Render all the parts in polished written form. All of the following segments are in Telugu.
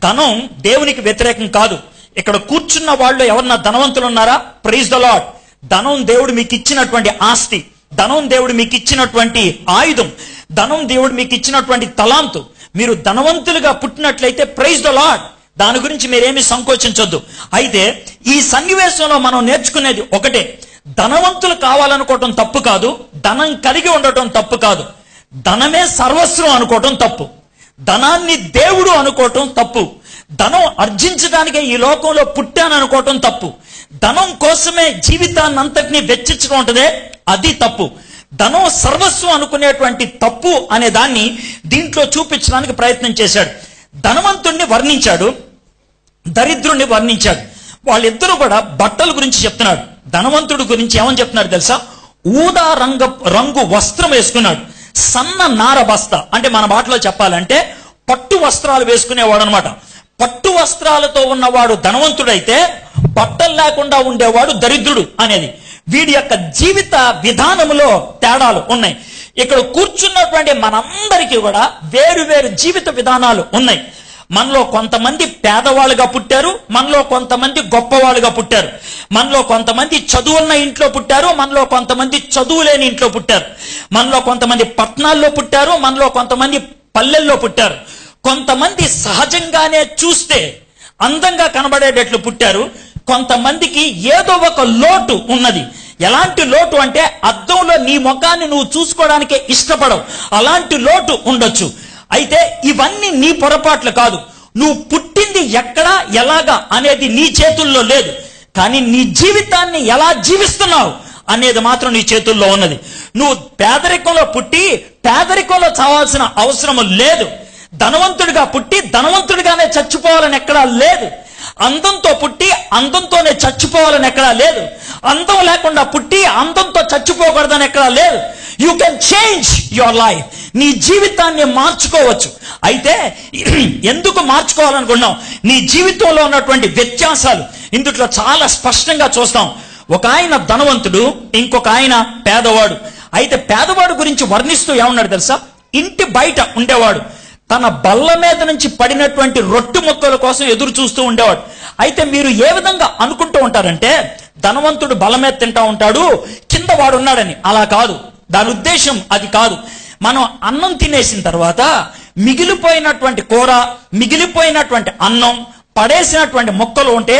ధనం దేవునికి వ్యతిరేకం కాదు. ఇక్కడ కూర్చున్న వాళ్ళు ఎవరన్నా ధనవంతులు ఉన్నారా? Praise the Lord. ధనం దేవుడు మీకు ఇచ్చినటువంటి ఆస్తి, ధనం దేవుడు మీకు ఇచ్చినటువంటి ఆయుధం, ధనం దేవుడు మీకు ఇచ్చినటువంటి తలాంతు. మీరు ధనవంతులుగా పుట్టినట్లయితే ప్రైజ్ ద లార్డ్, దాని గురించి మీరేమీ సంకోచించొద్దు. అయితే ఈ సన్నివేశంలో మనం నేర్చుకునేది ఒకటే, ధనవంతులు కావాలనుకోవటం తప్పు కాదు, ధనం కలిగి ఉండటం తప్పు కాదు. ధనమే సర్వస్వం అనుకోవటం తప్పు, ధనాన్ని దేవుడు అనుకోవటం తప్పు, ధనం ఆర్జించడానికే ఈ లోకంలో పుట్టాను అనుకోవటం తప్పు, ధనం కోసమే జీవితాన్ని అంతటినీ వెచ్చించడం ఉంటుందే అది తప్పు. ధనం సర్వస్వం అనుకునేటువంటి తప్పు అనే దాన్ని దీంట్లో చూపించడానికి ప్రయత్నం చేశాడు. ధనవంతుణ్ణి వర్ణించాడు, దరిద్రుణ్ణి వర్ణించాడు. వాళ్ళిద్దరూ కూడా బట్టల గురించి చెప్తున్నాడు. ధనవంతుడు గురించి ఏమని చెప్తున్నాడు తెలుసా? ఊదా రంగు వస్త్రం వేసుకున్నాడు, సన్న నార బస్తా, అంటే మన మాటలో చెప్పాలంటే పట్టు వస్త్రాలు వేసుకునేవాడు అనమాట. పట్టు వస్త్రాలతో ఉన్నవాడు ధనవంతుడైతే బట్టలు లేకుండా ఉండేవాడు దరిద్రుడు అనేది. వీడి యొక్క జీవిత విధానంలో తేడాలు ఉన్నాయి. ఇక్కడ కూర్చున్నటువంటి మనందరికీ కూడా వేరు వేరు జీవిత విధానాలు ఉన్నాయి. మనలో కొంతమంది పేదవాళ్ళుగా పుట్టారు, మనలో కొంతమంది గొప్పవాళ్ళుగా పుట్టారు, మనలో కొంతమంది చదువున్న ఇంట్లో పుట్టారు, మనలో కొంతమంది చదువు లేని ఇంట్లో పుట్టారు, మనలో కొంతమంది పట్టణాల్లో పుట్టారు, మనలో కొంతమంది పల్లెల్లో పుట్టారు, కొంతమంది సహజంగానే చూస్తే అందంగా కనబడేటట్లు పుట్టారు, కొంతమందికి ఏదో ఒక లోటు ఉన్నది. ఎలాంటి లోటు అంటే అద్దంలో నీ ముఖాన్ని నువ్వు చూసుకోవడానికే ఇష్టపడవు, అలాంటి లోటు ఉండొచ్చు. అయితే ఇవన్నీ నీ పొరపాట్లు కాదు. నువ్వు పుట్టింది ఎక్కడ ఎలాగా అనేది నీ చేతుల్లో లేదు, కానీ నీ జీవితాన్ని ఎలా జీవిస్తున్నావు అనేది మాత్రం నీ చేతుల్లో ఉన్నది. నువ్వు పేదరికంలో పుట్టి పేదరికంలో చావాల్సిన అవసరం లేదు, ధనవంతుడిగా పుట్టి ధనవంతుడిగానే చచ్చిపోవాలని ఎక్కడా లేదు, అందంతో పుట్టి అందంతోనే చచ్చిపోవాలని ఎక్కడా లేదు, అందం లేకుండా పుట్టి అందంతో చచ్చిపోకూడదని ఎక్కడా లేదు. You can change your life, నీ జీవితాన్ని మార్చుకోవచ్చు. అయితే ఎందుకు మార్చుకోవాలనుకున్నాం? నీ జీవితంలో ఉన్నటువంటి వ్యత్యాసాలు ఇందులో చాలా స్పష్టంగా చూస్తాం. ఒక ఆయన ధనవంతుడు, ఇంకొక ఆయన పేదవాడు. అయితే పేదవాడు గురించి వర్ణిస్తూ ఏమన్నాడు తెలుసా? ఇంటి బయట ఉండేవాడు, తన బల్ల మీద నుంచి పడినటువంటి రొట్టె ముక్కల కోసం ఎదురు చూస్తూ ఉండేవాడు. అయితే మీరు ఏ విధంగా అనుకుంటూ ఉంటారంటే ధనవంతుడు బల్ల మీద తింటా ఉంటాడు, కింద వాడు ఉన్నాడని. అలా కాదు, దాని ఉద్దేశం అది కాదు. మనం అన్నం తినేసిన తర్వాత మిగిలిపోయినటువంటి కూర, మిగిలిపోయినటువంటి అన్నం, పడేసినటువంటి ముక్కలు ఉంటే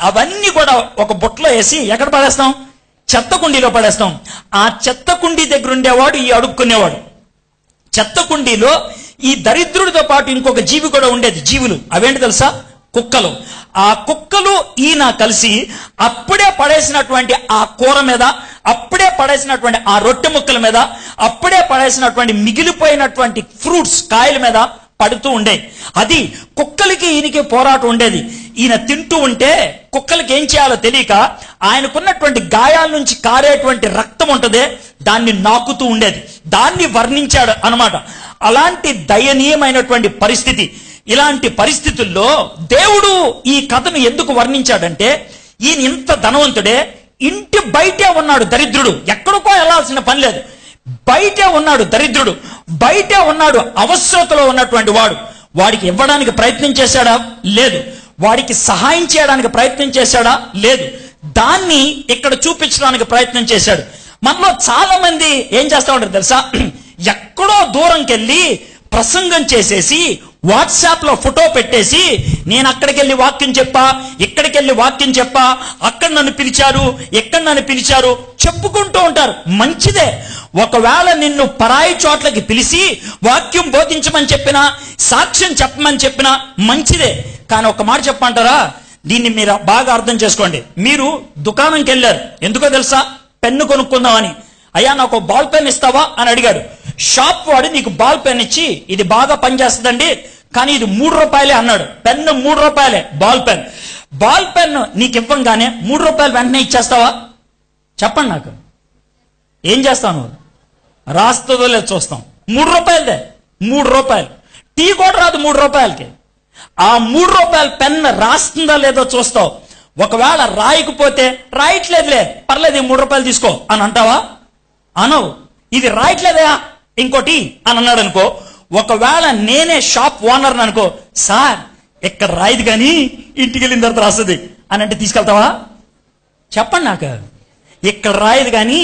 అవన్నీ కూడా ఒక బుట్టలో వేసి ఎక్కడ పడేస్తాం? చెత్త కుండీలో పడేస్తాం. ఆ చెత్త కుండీ దగ్గర ఉండేవాడు ఈ అడుక్కునేవాడు. చెత్త కుండీలో ఈ దరిద్రుడితో పాటు ఇంకొక జీవి కూడా ఉండేది. జీవులు అవేంటి తెలుసా? కుక్కలు. ఆ కుక్కలు ఈయన కలిసి అప్పుడే పడేసినటువంటి ఆ కూర మీద, అప్పుడే పడేసినటువంటి ఆ రొట్టె ముక్కల మీద, అప్పుడే పడేసినటువంటి మిగిలిపోయినటువంటి ఫ్రూట్స్ కాయల మీద పడుతూ ఉండేది. అది కుక్కలకి ఈయనకి పోరాటం ఉండేది. ఈయన తింటూ ఉంటే కుక్కలకి ఏం చేయాలో తెలియక ఆయనకున్నటువంటి గాయాల నుంచి కారేటువంటి రక్తం ఉంటదే దాన్ని నాకుతూ ఉండేది. దాన్ని వర్ణించాడు అనమాట. అలాంటి దయనీయమైనటువంటి పరిస్థితి. ఇలాంటి పరిస్థితుల్లో దేవుడు ఈ కథను ఎందుకు వర్ణించాడంటే, ఈయన ఇంత ధనవంతుడే, ఇంటి బయటే ఉన్నాడు దరిద్రుడు. ఎక్కడికో వెళ్ళాల్సిన పని లేదు, బయటే ఉన్నాడు దరిద్రుడు, బయటే ఉన్నాడు అవసరతలో ఉన్నటువంటి వాడు. వాడికి ఇవ్వడానికి ప్రయత్నం చేశాడా? లేదు. వాడికి సహాయం చేయడానికి ప్రయత్నం చేశాడా? లేదు. దాన్ని ఇక్కడ చూపించడానికి ప్రయత్నం చేశాడు. మనలో చాలా మంది ఏం చేస్తా ఉంటారు తెలుసా? ఎక్కడో దూరంకి వెళ్ళి ప్రసంగం చేసేసి వాట్సాప్ లో ఫోటో పెట్టేసి, నేను అక్కడికి వెళ్ళి వాక్యం చెప్పా, ఇక్కడికి వెళ్ళి వాక్యం చెప్పా, అక్కడ నన్ను పిలిచారు, ఎక్కడ నన్ను పిలిచారు చెప్పుకుంటూ ఉంటారు. మంచిదే. ఒకవేళ నిన్ను పరాయి చోట్లకి పిలిచి వాక్యం బోధించమని చెప్పినా, సాక్ష్యం చెప్పమని చెప్పినా మంచిదే. కానీ ఒక మాట చెప్పమంటారా? దీన్ని మీరు బాగా అర్థం చేసుకోండి. మీరు దుకాణంకి వెళ్ళారు, ఎందుకో తెలుసా? పెన్ను కొనుక్కుందామని. అయ్యా నాకు బాల్ పెన్ ఇస్తావా అని అడిగాడు. షాప్ వాడు నీకు బాల్ పెన్ ఇచ్చి, ఇది బాగా పనిచేస్తుందండి కానీ ఇది 3 రూపాయలే అన్నాడు. పెన్ను 3 రూపాయలే, బాల్ పెన్. బాల్ పెన్ నీకు ఇవ్వంగానే 3 రూపాయలు వెంటనే ఇచ్చేస్తావా? చెప్పండి నాకు. ఏం చేస్తాను? రాస్తుందో లేదు చూస్తాం. 3 రూపాయలదే, 3 రూపాయలు. టీ కూడా రాదు 3 రూపాయలకి. ఆ 3 రూపాయల పెన్ రాస్తుందా లేదో చూస్తావు. ఒకవేళ రాయకపోతే రాయట్లేదులే పర్లేదు 3 రూపాయలు తీసుకో అని అంటావా? అనవు. ఇది రాయట్లేదా ఇంకోటి అని అన్నాడు అనుకో. ఒకవేళ నేనే షాప్ ఓనర్ అనుకో, సార్ ఇక్కడ రాయదు కానీ ఇంటికి వెళ్ళిన తర్వాత రాస్తుంది అని అంటే తీసుకెళ్తావా? చెప్పండి నాకు. ఇక్కడ రాయదు కానీ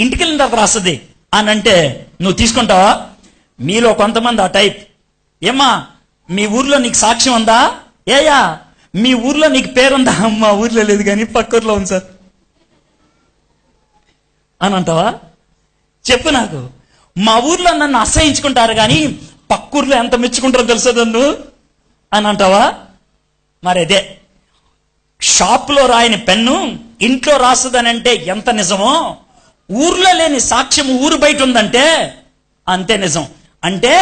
ఇంటికి వెళ్ళిన తర్వాత రాస్తుంది అని అంటే నువ్వు తీసుకుంటావా? మీలో కొంతమంది ఆ టైప్. ఏమ్మా మీ ఊర్లో నీకు సాక్ష్యం ఉందా? ఏయా మీ ఊర్లో నీకు పేరుందా? మా ఊర్లో లేదు కానీ పక్క ఊర్లో ఉంది సార్ అని అంటావా? చెప్పు నాకు. మా ఊర్లో నన్ను అసహించుకుంటారు కానీ పక్కూర్లో ఎంత మెచ్చుకుంటారో తెలుసా నన్ను అని అంటావా? మరి అదే షాప్లో రాయని పెన్ను ఇంట్లో రాస్తుందని అంటే ఎంత నిజమో, ఊర్లో లేని సాక్ష్యం ఊరు బయట ఉందంటే అంతే నిజం. అంటే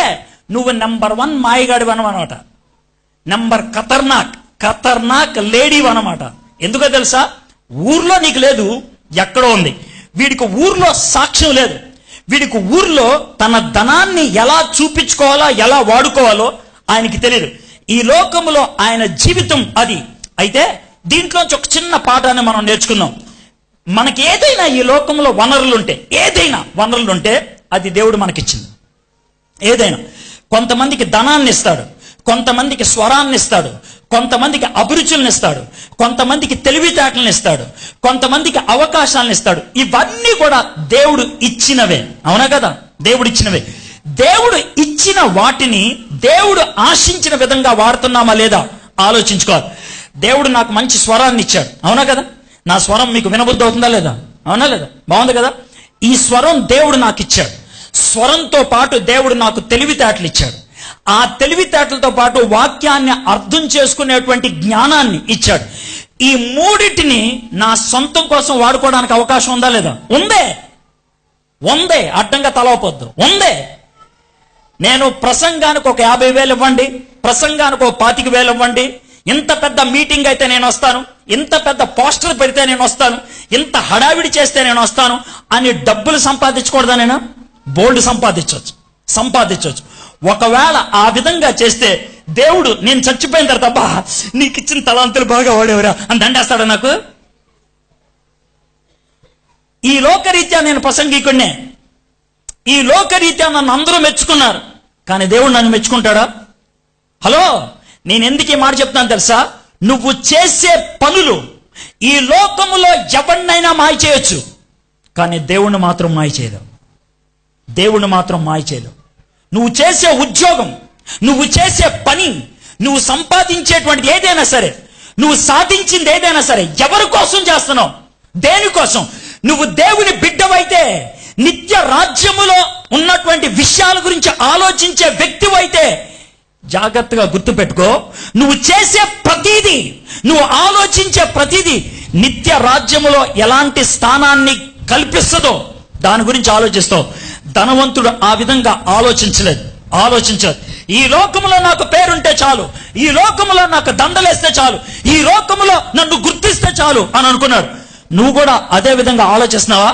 నువ్వు నెంబర్ 1 మాయగాడివి అనమాట, నెంబర్ ఖతర్నాక్ లేడీ అనమాట. ఎందుకో తెలుసా? ఊర్లో నీకు లేదు, ఎక్కడో ఉంది. వీడికి ఊర్లో సాక్ష్యం లేదు, వీడికి ఊర్లో తన ధనాన్ని ఎలా చూపించుకోవాలో ఎలా వాడుకోవాలో ఆయనకి తెలియదు. ఈ లోకంలో ఆయన జీవితం అది. అయితే దీంట్లోంచి ఒక చిన్న పాఠాన్ని మనం నేర్చుకుందాం. మనకి ఏదైనా ఈ లోకంలో వనరులు ఉంటే అది దేవుడు మనకిచ్చింది. ఏదైనా కొంతమందికి ధనాన్ని ఇస్తాడు, కొంతమందికి స్వరాన్ని ఇస్తాడు, కొంతమందికి అభిరుచులను ఇస్తాడు, కొంతమందికి తెలివితేటలను ఇస్తాడు, కొంతమందికి అవకాశాలను ఇస్తాడు. ఇవన్నీ కూడా దేవుడు ఇచ్చినవే, అవునా కదా? దేవుడు ఇచ్చినవే. దేవుడు ఇచ్చిన వాటిని దేవుడు ఆశించిన విధంగా వాడుతున్నామా లేదా ఆలోచించుకోవాలి. దేవుడు నాకు మంచి స్వరాన్ని ఇచ్చాడు, అవునా కదా? నా స్వరం మీకు వినబుద్ధి అవుతుందా లేదా? అవునా లేదా? బాగుంది కదా? ఈ స్వరం దేవుడు నాకు ఇచ్చాడు. స్వరంతో పాటు దేవుడు నాకు తెలివితేటలు ఇచ్చాడు. ఆ తెలివితేటలతో పాటు వాక్యాన్ని అర్థం చేసుకునేటువంటి జ్ఞానాన్ని ఇచ్చాడు. ఈ మూడిటిని నా సొంతం కోసం వాడుకోవడానికి అవకాశం ఉందా లేదా? ఉందే. అడ్డంగా తలవపోద్దు. నేను ప్రసంగానికి ఒక 50,000 ఇవ్వండి, ప్రసంగానికి ఒక 25,000 ఇవ్వండి, ఇంత పెద్ద మీటింగ్ అయితే నేను వస్తాను, ఇంత పెద్ద పోస్టర్ పెడితే నేను వస్తాను, ఇంత హడావిడి చేస్తే నేను వస్తాను అని డబ్బులు సంపాదించకూడదా? నేను బోల్డ్ సంపాదించవచ్చు. ఒకవేళ ఆ విధంగా చేస్తే దేవుడు నేను చచ్చిపోయిన తర్వాత నీకు ఇచ్చిన తలాంతులు బాగా వాడేవరా అని దండేస్తాడు నాకు. ఈ లోకరీత్యా నేను ప్రసంగికుడినే, ఈ లోకరీత్యా నన్ను అందరూ మెచ్చుకున్నారు, కానీ దేవుడు నన్ను మెచ్చుకుంటాడా? హలో, నేను ఎందుకు ఈ మాట చెప్తాను తెలుసా? నువ్వు చేసే పనులు ఈ లోకములో ఎవరినైనా మాయ చేయొచ్చు, కానీ దేవుణ్ణి మాత్రం మాయ చేయలేవు. నువ్వు చేసే ఉద్యోగం, నువ్వు చేసే పని, నువ్వు సంపాదించేటువంటి ఏదైనా సరే, నువ్వు సాధించింది ఏదైనా సరే ఎవరి కోసం చేస్తున్నావు? దేనికోసం? నువ్వు దేవుని బిడ్డవైతే, నిత్య రాజ్యములో ఉన్నటువంటి విషయాల గురించి ఆలోచించే వ్యక్తివైతే జాగ్రత్తగా గుర్తుపెట్టుకో, నువ్వు చేసే ప్రతిదీ, నువ్వు ఆలోచించే ప్రతిదీ నిత్య రాజ్యములో ఎలాంటి స్థానాన్ని కల్పిస్తుందో దాని గురించి ఆలోచిస్తావు. ధనవంతుడు ఆ విధంగా ఆలోచించలేదు. ఈ లోకములో నాకు పేరుంటే చాలు, ఈ లోకములో నాకు దండలేస్తే చాలు, ఈ లోకములో నన్ను గుర్తిస్తే చాలు అని అనుకున్నాడు. నువ్వు కూడా అదే విధంగా ఆలోచిస్తున్నావా?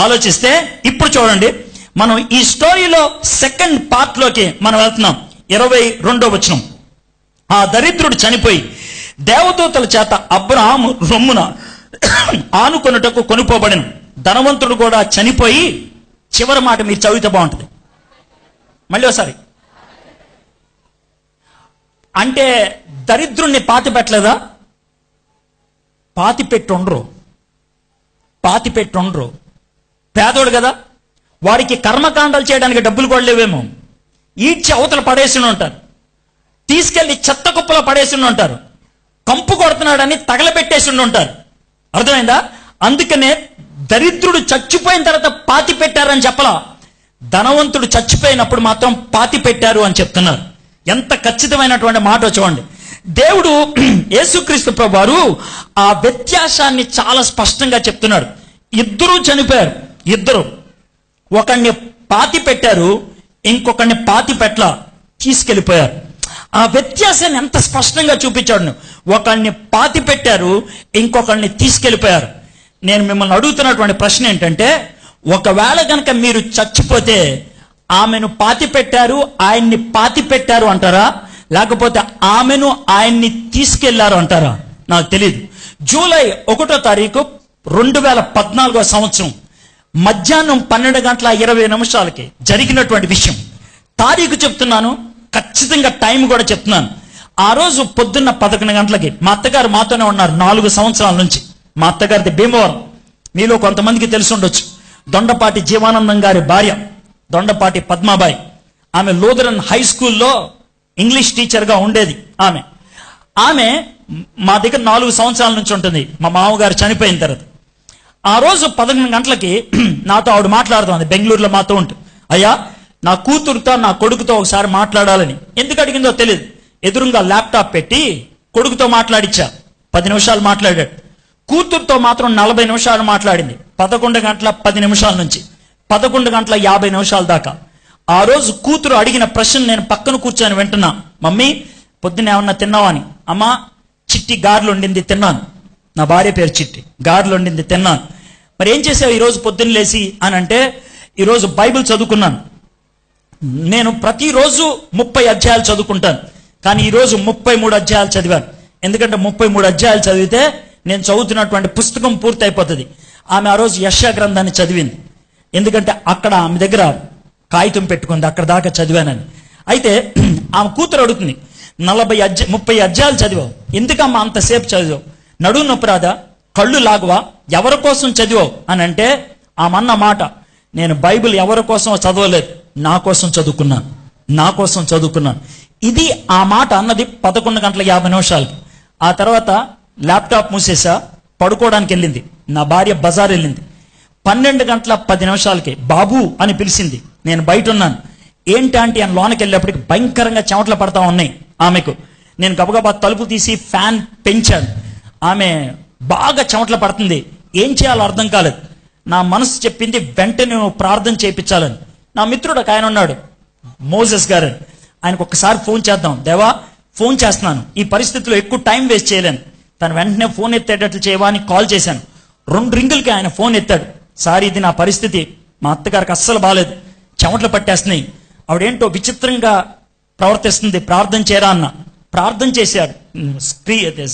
ఆలోచిస్తే ఇప్పుడు చూడండి, మనం ఈ స్టోరీలో సెకండ్ పార్ట్ లోకి మనం వెళ్తున్నాం. 22వ వచనం. ఆ దరిద్రుడు చనిపోయి దేవదూతల చేత అబ్రహాము రొమ్మున ఆనుకొనుటకు కొనుపోబడిన. ధనవంతుడు కూడా చనిపోయి, చివరి మాట మీరు చదివితే బాగుంటుంది. మళ్ళీ ఒకసారి. అంటే దరిద్రుణ్ణి పాతి పెట్టలేదా? పాతి పెట్టుండ్రు. పేదోడు కదా, వాడికి కర్మకాండాలు చేయడానికి డబ్బులు కూడా లేవేమో. ఈడ్చి అవతల పడేసి ఉంటారు, తీసుకెళ్లి చెత్త కుప్పలో పడేసి ఉంటారు, కంపు కొడుతున్నాడని తగలబెట్టేసి ఉంటారు. అర్థమైందా? అందుకనే దరిద్రుడు చచ్చిపోయిన తర్వాత పాతి పెట్టారని చెప్పలా, ధనవంతుడు చచ్చిపోయినప్పుడు మాత్రం పాతి పెట్టారు అని చెప్తున్నారు. ఎంత ఖచ్చితమైనటువంటి మాట చూడండి. దేవుడు యేసుక్రీస్తు ప్రభువారు ఆ వ్యత్యాసాన్ని చాలా స్పష్టంగా చెప్తున్నాడు. ఇద్దరు చనిపోయారు, ఒకడిని పాతి పెట్టారు, ఇంకొకడిని పాతి పెట్టల, తీసుకెళ్లిపోయారు. ఆ వ్యత్యాసాన్ని ఎంత స్పష్టంగా చూపించాడు. ఒకడిని పాతి పెట్టారు, ఇంకొకడిని తీసుకెళ్లిపోయారు. నేను మిమ్మల్ని అడుగుతున్నటువంటి ప్రశ్న ఏంటంటే, ఒకవేళ కనుక మీరు చచ్చిపోతే ఆమెను పాతి పెట్టారు, ఆయన్ని పాతి పెట్టారు అంటారా, లేకపోతే ఆమెను ఆయన్ని తీసుకెళ్లారు అంటారా? నాకు తెలియదు. జూలై 1వ తారీఖు 2014వ సంవత్సరం మధ్యాహ్నం 12:20 జరిగినటువంటి విషయం. తారీఖు చెప్తున్నాను, ఖచ్చితంగా టైం కూడా చెప్తున్నాను. ఆ రోజు పొద్దున్న 11 గంటలకి మా అత్తగారు మాతోనే ఉన్నారు 4 సంవత్సరాల నుంచి. మా అత్తగారిది భీమవరం, మీలో కొంతమందికి తెలిసి ఉండొచ్చు. దొండపాటి జీవానందం గారి భార్య దొండపాటి పద్మాబాయి. ఆమె లూథరన్ హై స్కూల్లో ఇంగ్లీష్ టీచర్గా ఉండేది. ఆమె మా దగ్గర 4 సంవత్సరాల నుంచి ఉంటుంది, మా మామగారు చనిపోయిన తర్వాత. ఆ రోజు 11 గంటలకి నాతో ఆవిడ మాట్లాడుతుంది, బెంగళూరులో మాతో ఉంటుంది. అయ్యా, నా కూతురుతో నా కొడుకుతో ఒకసారి మాట్లాడాలని. ఎందుకు అడిగిందో తెలియదు. ఎదురుగా ల్యాప్టాప్ పెట్టి కొడుకుతో మాట్లాడిచ్చా. 10 నిమిషాలు మాట్లాడాడు. కూతురుతో మాత్రం 40 నిమిషాలు మాట్లాడింది. 11 గంటల 10 నిమిషాల నుంచి 11 గంటల 50 నిమిషాల దాకా. ఆ రోజు కూతురు అడిగిన ప్రశ్న నేను పక్కన కూర్చొని వింటున్నా. మమ్మీ, పొద్దున్న ఏమన్నా తిన్నావా అని. అమ్మా, చిట్టి గారెలు వండింది తిన్నాను. నా భార్య పేరు చిట్టి. గారెలు వండింది తిన్నాను. మరి ఏం చేసావు ఈరోజు పొద్దున్న లేచి అని అంటే, ఈరోజు బైబిల్ చదువుకున్నాను. నేను ప్రతిరోజు 30 అధ్యాయాలు చదువుకుంటాను, కానీ ఈరోజు 33 అధ్యాయాలు చదివాను. ఎందుకంటే 33 అధ్యాయాలు చదివితే నేను చదువుతున్నటువంటి పుస్తకం పూర్తి అయిపోతుంది. ఆమె ఆ రోజు యెషయా గ్రంథాన్ని చదివింది. ఎందుకంటే అక్కడ ఆమె దగ్గర కాగితం పెట్టుకుంది, అక్కడ దాకా చదివానని. అయితే ఆమె కూతురు అడుగుతుంది, 30 అధ్యాయాలు చదివావు, ఎందుకమ్మా అంతసేపు చదివావు? నడుము నొప్పి రాదా? కళ్ళు లాగవా? ఎవరి కోసం చదివావు అని అంటే ఆమె అన్న మాట, నేను బైబిల్ ఎవరి కోసం చదవలేదు, నా కోసం చదువుకున్నాను, నా కోసం చదువుకున్నాను. ఇది ఆ మాట అన్నది 11 గంటల 50 నిమిషాలకి. ఆ తర్వాత ల్యాప్టాప్ మూసేసా, పడుకోవడానికి వెళ్ళింది. నా భార్య బజార్ వెళ్ళింది. 12 గంటల 10 నిమిషాలకి బాబు అని పిలిచింది. నేను బయట ఉన్నాను. ఏంటంటే అని లోనకి వెళ్ళేప్పటికి భయంకరంగా చెమటలు పడతా ఉన్నాయి ఆమెకు. నేను గబగబా తలుపు తీసి ఫ్యాన్ పెంచాను. ఆమె బాగా చెమటలు పడుతుంది. ఏం చేయాలో అర్థం కాలేదు. నా మనసు చెప్పింది వెంటనే నువ్వు ప్రార్థన చేయించాలని. నా మిత్రుడు ఒక ఆయన ఉన్నాడు, మోసెస్ గారు. ఆయనకు ఒక్కసారి ఫోన్ చేద్దాం. దేవా, ఫోన్ చేస్తున్నాను, ఈ పరిస్థితిలో ఎక్కువ టైం వేస్ట్ చేయలేను. తను వెంటనే ఫోన్ ఎత్తేటట్లు చేయవా అని కాల్ చేశాను. 2 రింగులకి ఆయన ఫోన్ ఎత్తాడు. సార్, ఇది నా పరిస్థితి, మా అత్తగారికి అస్సలు బాగాలేదు, చెమటలు పట్టేస్తున్నాయి, ఆవిడేంటో విచిత్రంగా ప్రవర్తిస్తుంది, ప్రార్థన చేయరా అన్న. ప్రార్థన చేశాడు.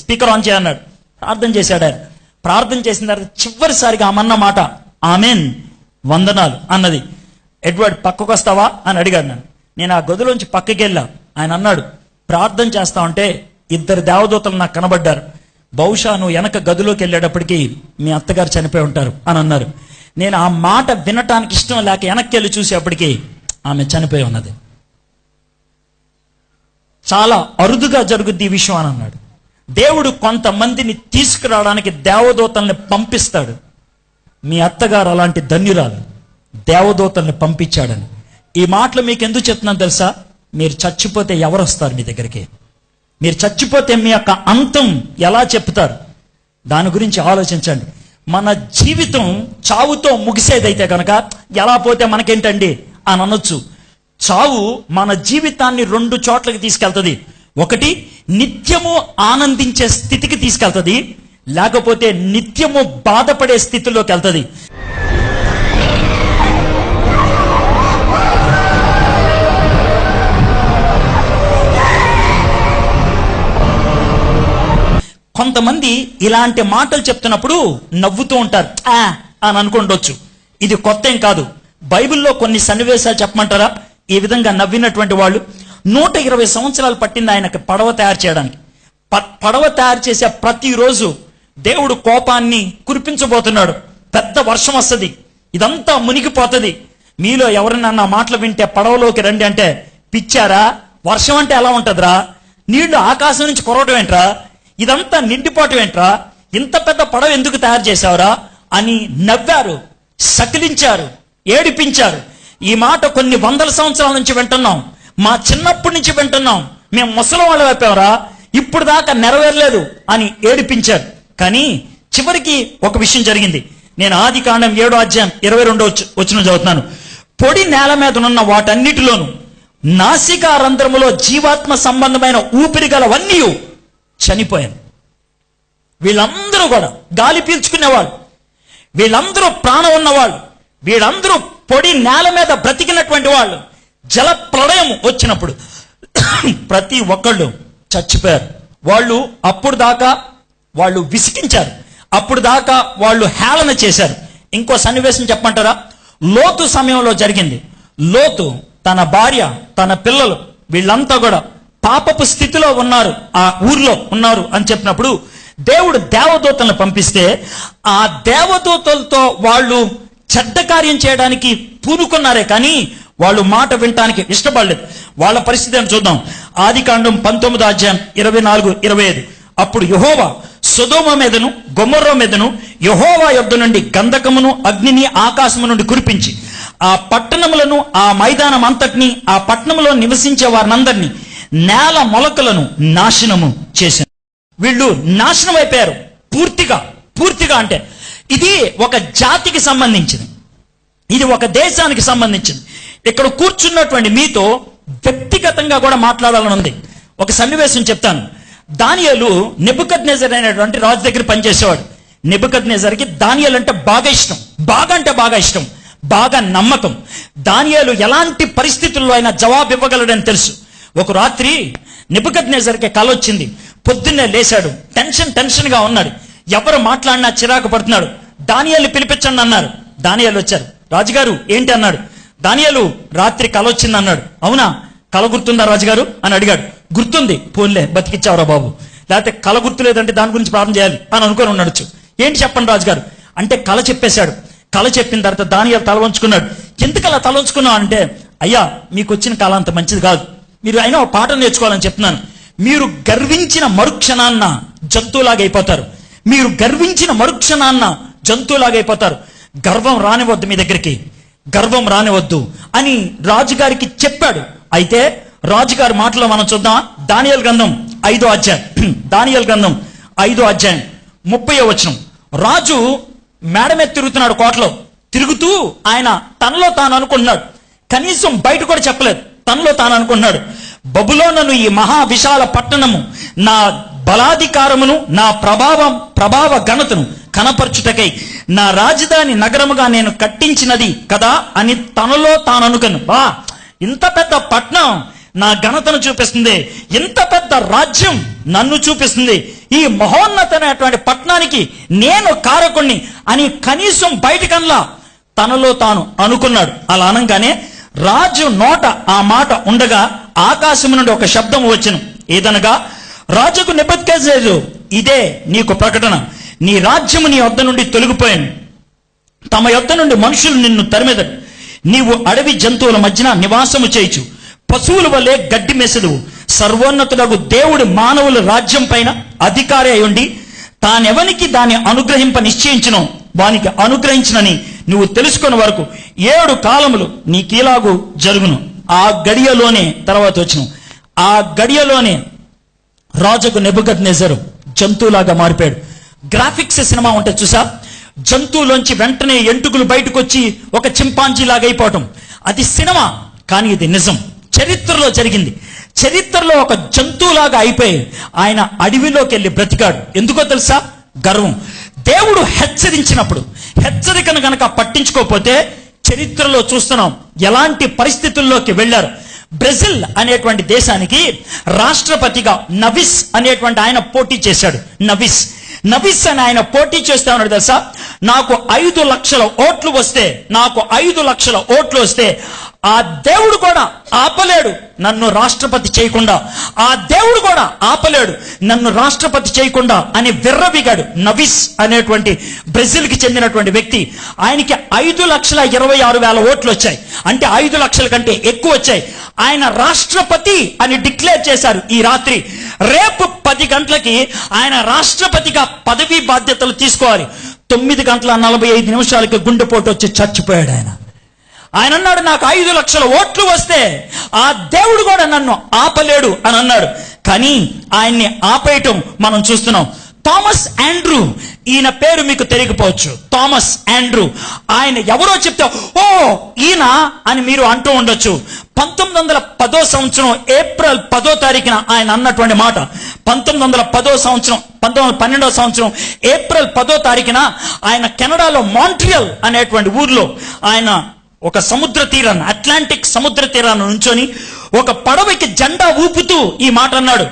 స్పీకర్ ఆన్ చేయన్నాడు. ప్రార్థన చేశాడు. ఆయన ప్రార్థన చేసిన తర్వాత చివరిసారిగా ఆమన్న మాట, ఆమెన్, వందనాలు అన్నది. ఎడ్వర్డ్, పక్కకు వస్తావా అని అడిగాడు నన్ను. నేను ఆ గదిలోంచి పక్కకి వెళ్ళా. ఆయన అన్నాడు, ప్రార్థన చేస్తా ఉంటే 2 దేవదూతలు నాకు కనబడ్డారు. బహుశా నువ్వు వెనక గదిలోకి వెళ్ళేటప్పటికి మీ అత్తగారు చనిపోయి ఉంటారు అని అన్నారు. నేను ఆ మాట వినటానికి ఇష్టం లేక వెనక్కి వెళ్ళి చూసేప్పటికి ఆమె చనిపోయి ఉన్నది. చాలా అరుదుగా జరుగుద్ది ఈ విషయం అని అన్నాడు. దేవుడు కొంతమందిని తీసుకురావడానికి దేవదూతల్ని పంపిస్తాడు. మీ అత్తగారు అలాంటి ధన్యురాలు, దేవదూతల్ని పంపించాడని. ఈ మాటలు మీకు ఎందుకు చెప్తున్నాను తెలుసా? మీరు చచ్చిపోతే ఎవరు వస్తారు మీ దగ్గరికి? మీరు చచ్చిపోతే మీ యొక్క అంతం ఎలా చెప్తారు? దాని గురించి ఆలోచించండి. మన జీవితం చావుతో ముగిసేదైతే కనుక ఎలా పోతే మనకేంటండి అని అనొచ్చు. చావు మన జీవితాన్ని 2 చోట్లకి తీసుకెళ్తుంది. ఒకటి, నిత్యము ఆనందించే స్థితికి తీసుకెళ్తుంది, లేకపోతే నిత్యము బాధపడే స్థితిలోకి వెళ్తుంది. కొంతమంది ఇలాంటి మాటలు చెప్తున్నప్పుడు నవ్వుతూ ఉంటారు, అని అనుకుండొచ్చు. ఇది కొత్త ఏం కాదు. బైబిల్లో కొన్ని సన్నివేశాలు చెప్పమంటారా ఈ విధంగా నవ్వినటువంటి వాళ్ళు? 120 సంవత్సరాలు పట్టింది ఆయనకి పడవ తయారు చేయడానికి. పడవ తయారు చేసే ప్రతిరోజు దేవుడు కోపాన్ని కురిపించబోతున్నాడు. పెద్ద వర్షం వస్తుంది, ఇదంతా మునిగిపోతుంది. మీలో ఎవరైనా నా మాటలు వింటే పడవలోకి రండి అంటే, పిచ్చారా, వర్షం అంటే ఎలా ఉంటుందిరా, నీళ్లు ఆకాశం నుంచి కురవడం ఏంట్రా, ఇదంతా నిండిపోవటం ఏంట్రా, ఇంత పెద్ద పడవ ఎందుకు తయారు చేశావురా అని నవ్వారు, సకిలించారు, ఏడిపించారు. ఈ మాట కొన్ని 100 సంవత్సరాల నుంచి వింటున్నాం. మా చిన్నప్పటి నుంచి వింటున్నాం. మేము ముసలి వాళ్ళు అయిపోయారా, ఇప్పుడు దాకా నెరవేరలేదు అని ఏడిపించారు. కానీ చివరికి ఒక విషయం జరిగింది. నేను ఆదికాండం 7వ అధ్యాయం 22వ వచనం చదువుతున్నాను. పొడి నేల మీద ఉన్న వాటన్నిటిలోను నాసికా రంధ్రములో జీవాత్మ సంబంధమైన ఊపిరి గలవన్నీ చనిపోయాను. వీళ్ళందరూ కూడా గాలి పీల్చుకునేవాళ్ళు, వీళ్ళందరూ ప్రాణం ఉన్నవాళ్ళు, వీళ్ళందరూ పొడి నేల మీద బ్రతికినటువంటి వాళ్ళు. జల ప్రళయం వచ్చినప్పుడు ప్రతి ఒక్కళ్ళు చచ్చిపోయారు. వాళ్ళు అప్పుడు దాకా వాళ్ళు విసికించారు, అప్పుడు దాకా వాళ్ళు హేళన చేశారు. ఇంకో సన్నివేశం చెప్పమంటారా? లోతు సమయంలో జరిగింది. లోతు తన భార్య, తన పిల్లలు వీళ్ళంతా కూడా పాపపు స్థితిలో ఉన్నారు, ఆ ఊర్లో ఉన్నారు అని చెప్పినప్పుడు దేవుడు దేవదూతలను పంపిస్తే ఆ దేవదూతలతో వాళ్ళు చెడ్డ కార్యం చేయడానికి పూనుకున్నారే కానీ వాళ్ళు మాట వినటానికి ఇష్టపడలేదు. వాళ్ళ పరిస్థితి అని చూద్దాం. ఆదికాండం 19వ అధ్యాయం 24-25. అప్పుడు యెహోవా సొదొమ మీదను గొమొర్రా మీదను యెహోవా యొద్ద నుండి గంధకమును అగ్నిని ఆకాశము నుండి కురిపించి ఆ పట్టణములను ఆ మైదానం అంతటిని ఆ పట్టణంలో నివసించే వారినందరినీ నేల మొలకలను నాశనము చేశాను. వీళ్ళు నాశనం అయిపోయారు పూర్తిగా. అంటే ఇది ఒక జాతికి సంబంధించింది, ఇది ఒక దేశానికి సంబంధించింది. ఇక్కడ కూర్చున్నటువంటి మీతో వ్యక్తిగతంగా కూడా మాట్లాడాలని ఉంది. ఒక సన్నివేశం చెప్తాను. దానియేలు నెబుకద్నెజర్ అనేటువంటి రాజు దగ్గర పనిచేసేవాడు. నెబుకద్నెజర్కి దానియేలు అంటే బాగా ఇష్టం, బాగా ఇష్టం, బాగా నమ్మకం. దానియేలు ఎలాంటి పరిస్థితుల్లో అయినా జవాబు ఇవ్వగలడని తెలుసు. ఒక రాత్రి నెబుకద్నెజర్కి కల వచ్చింది. పొద్దున్నే లేచాడు, టెన్షన్గా ఉన్నాడు. ఎవరు మాట్లాడినా చిరాకు పడుతున్నాడు. దానియేలు పిలిపించండి అన్నారు. దానియేలు వచ్చారు. రాజుగారు ఏంటి అన్నాడు. దానియేలు రాత్రి కల వచ్చింది అన్నాడు. అవునా, కల గుర్తుందా రాజుగారు అని అడిగాడు. గుర్తుంది. పోన్లే బతికిచ్చావురా బాబు, లేకపోతే కల గుర్తు లేదంటే దాని గురించి ప్రార్థన చేయాలి అని అనుకొని ఉండొచ్చు. ఏంటి చెప్పండి రాజుగారు అంటే కల చెప్పేశాడు. కల చెప్పిన తర్వాత దానియేలు తల వంచుకున్నాడు. ఎందుకు అలా తల వంచుకున్నావు అంటే, అయ్యా మీకు వచ్చిన కళ అంత మంచిది కాదు, మీరు అయినా ఒక పాఠం నేర్చుకోవాలని చెప్తున్నాను. మీరు గర్వించిన మరుక్షణాన్న జంతువులాగా అయిపోతారు. మీరు గర్వించిన మరుక్షణాన్న జంతువులాగా అయిపోతారు. గర్వం రానివద్దు, మీ దగ్గరికి గర్వం రానివద్దు అని రాజుగారికి చెప్పాడు. అయితే రాజుగారి మాటలో మనం చూద్దాం. దానియేలు గ్రంథం 5వ అధ్యాయం, దానియేలు గ్రంథం 5వ అధ్యాయం 30వ వచనం. రాజు మేడ మీద తిరుగుతున్నాడు, కోటలో తిరుగుతూ ఆయన తనలో తాను అనుకుంటున్నాడు. కనీసం బయట కూడా చెప్పలేదు, తనలో తాను అనుకుంటున్నాడు. బబులోనును, ఈ మహా విశాల పట్టణము నా బలాధికారమును నా ప్రభావ ఘనతను కనపరచుటకై నా రాజధాని నగరముగా నేను కట్టించినది కదా అని తనలో తాను అనుకును. బా, ఇంత పెద్ద పట్టణం నా ఘనతను చూపిస్తుంది, ఇంత పెద్ద రాజ్యం నన్ను చూపిస్తుంది, ఈ మహోన్నతమైనటువంటి పట్టణానికి నేను కారకుణ్ణి అని కనీసం బయటకల్లా తనలో తాను అనుకున్నాడు. అలా అనగానే రాజు నోట ఆ మాట ఉండగా ఆకాశం నుండి ఒక శబ్దం వచ్చెను. ఏదనగా, రాజుకు నెబుకద్నెజరు, ఇదే నీకు ప్రకటన, నీ రాజ్యము నీ యొద్ద నుండి తొలగిపోయాను, తమ యొద్ద నుండి మనుషులు నిన్ను తరిమెదరు, నీవు అడవి జంతువుల మధ్యన నివాసము చేయుచు పశువుల వల్లే గడ్డి మెసెదువు. సర్వోన్నతుడగు దేవుడు మానవుల రాజ్యం పైన అధికారి అయి ఉండి తానెవనికి దాన్ని అనుగ్రహింప నిశ్చయించునో వానికి అనుగ్రహించినని నువ్వు తెలుసుకున్న వరకు 7 కాలములు నీకీలాగు జరుగును. ఆ గడియలోనే తర్వాత వచ్చును. ఆ గడియలోనే రాజుకు నెబుకద్నెజరు జంతువులాగా మారిపోయాడు. గ్రాఫిక్స్ సినిమా ఉంటే చూసా, జంతువులోంచి వెంటనే ఎంటుకులు బయటకు వచ్చి ఒక చింపాంజీ లాగా అయిపోవటం, అది సినిమా. కానీ ఇది నిజం, చరిత్రలో జరిగింది. చరిత్రలో ఒక జంతువులాగా అయిపోయి ఆయన అడవిలోకి వెళ్ళి బ్రతికాడు. ఎందుకో తెలుసా? గర్వం. దేవుడు హెచ్చరించినప్పుడు హెచ్చరికను గనక పట్టించుకోకపోతే చరిత్రలో చూస్తున్నాం ఎలాంటి పరిస్థితుల్లోకి వెళ్ళారు. బ్రెజిల్ అనేటువంటి దేశానికి రాష్ట్రపతిగా నవిస్ అనేటువంటి ఆయన పోటీ చేశాడు. నవిస్ అని ఆయన పోటీ చేస్తే ఉన్నాడు తెలుసా, నాకు 5 లక్షల ఓట్లు వస్తే ఆ దేవుడు కూడా ఆపలేడు నన్ను రాష్ట్రపతి చేయకుండా, ఆ దేవుడు కూడా ఆపలేడు నన్ను రాష్ట్రపతి చేయకుండా అని విర్రవిగాడు. నవిస్ అనేటువంటి బ్రెజిల్కి చెందినటువంటి వ్యక్తి. ఆయనకి 5,26,000 ఓట్లు వచ్చాయి. అంటే 5 లక్షల కంటే ఎక్కువ వచ్చాయి. ఆయన రాష్ట్రపతి అని డిక్లేర్ చేశారు ఈ రాత్రి. రేపు 10 గంటలకి ఆయన రాష్ట్రపతిగా పదవీ బాధ్యతలు తీసుకోవాలి. 9:45 గుండెపోటు వచ్చి చచ్చిపోయాడు ఆయన. ఆయన అన్నాడు, నాకు 5 లక్షల ఓట్లు వస్తే ఆ దేవుడు కూడా నన్ను ఆపలేడు అని అన్నాడు. కానీ ఆయన్ని ఆపేయటం మనం చూస్తున్నాం. థామస్ ఆండ్రూ, ఈయన పేరు మీకు తెలియకపోవచ్చు. థామస్ ఆండ్రూ, ఆయన ఎవరో చెప్తే ఓ ఈయన అని మీరు అంటూ ఉండొచ్చు. 1910 సంవత్సరం ఏప్రిల్ 10వ తారీఖున ఆయన అన్నటువంటి మాట. 1912 సంవత్సరం ఏప్రిల్ 10వ తారీఖున ఆయన కెనడాలో మాంట్రియల్ అనేటువంటి ఊర్లో ఆయన ఒక సముద్ర తీరాన్ని, అట్లాంటిక్ సముద్ర తీరాన్ని నుంచొని ఒక పడవకి జెండా ఊపుతూ ఈ మాట అన్నాడు,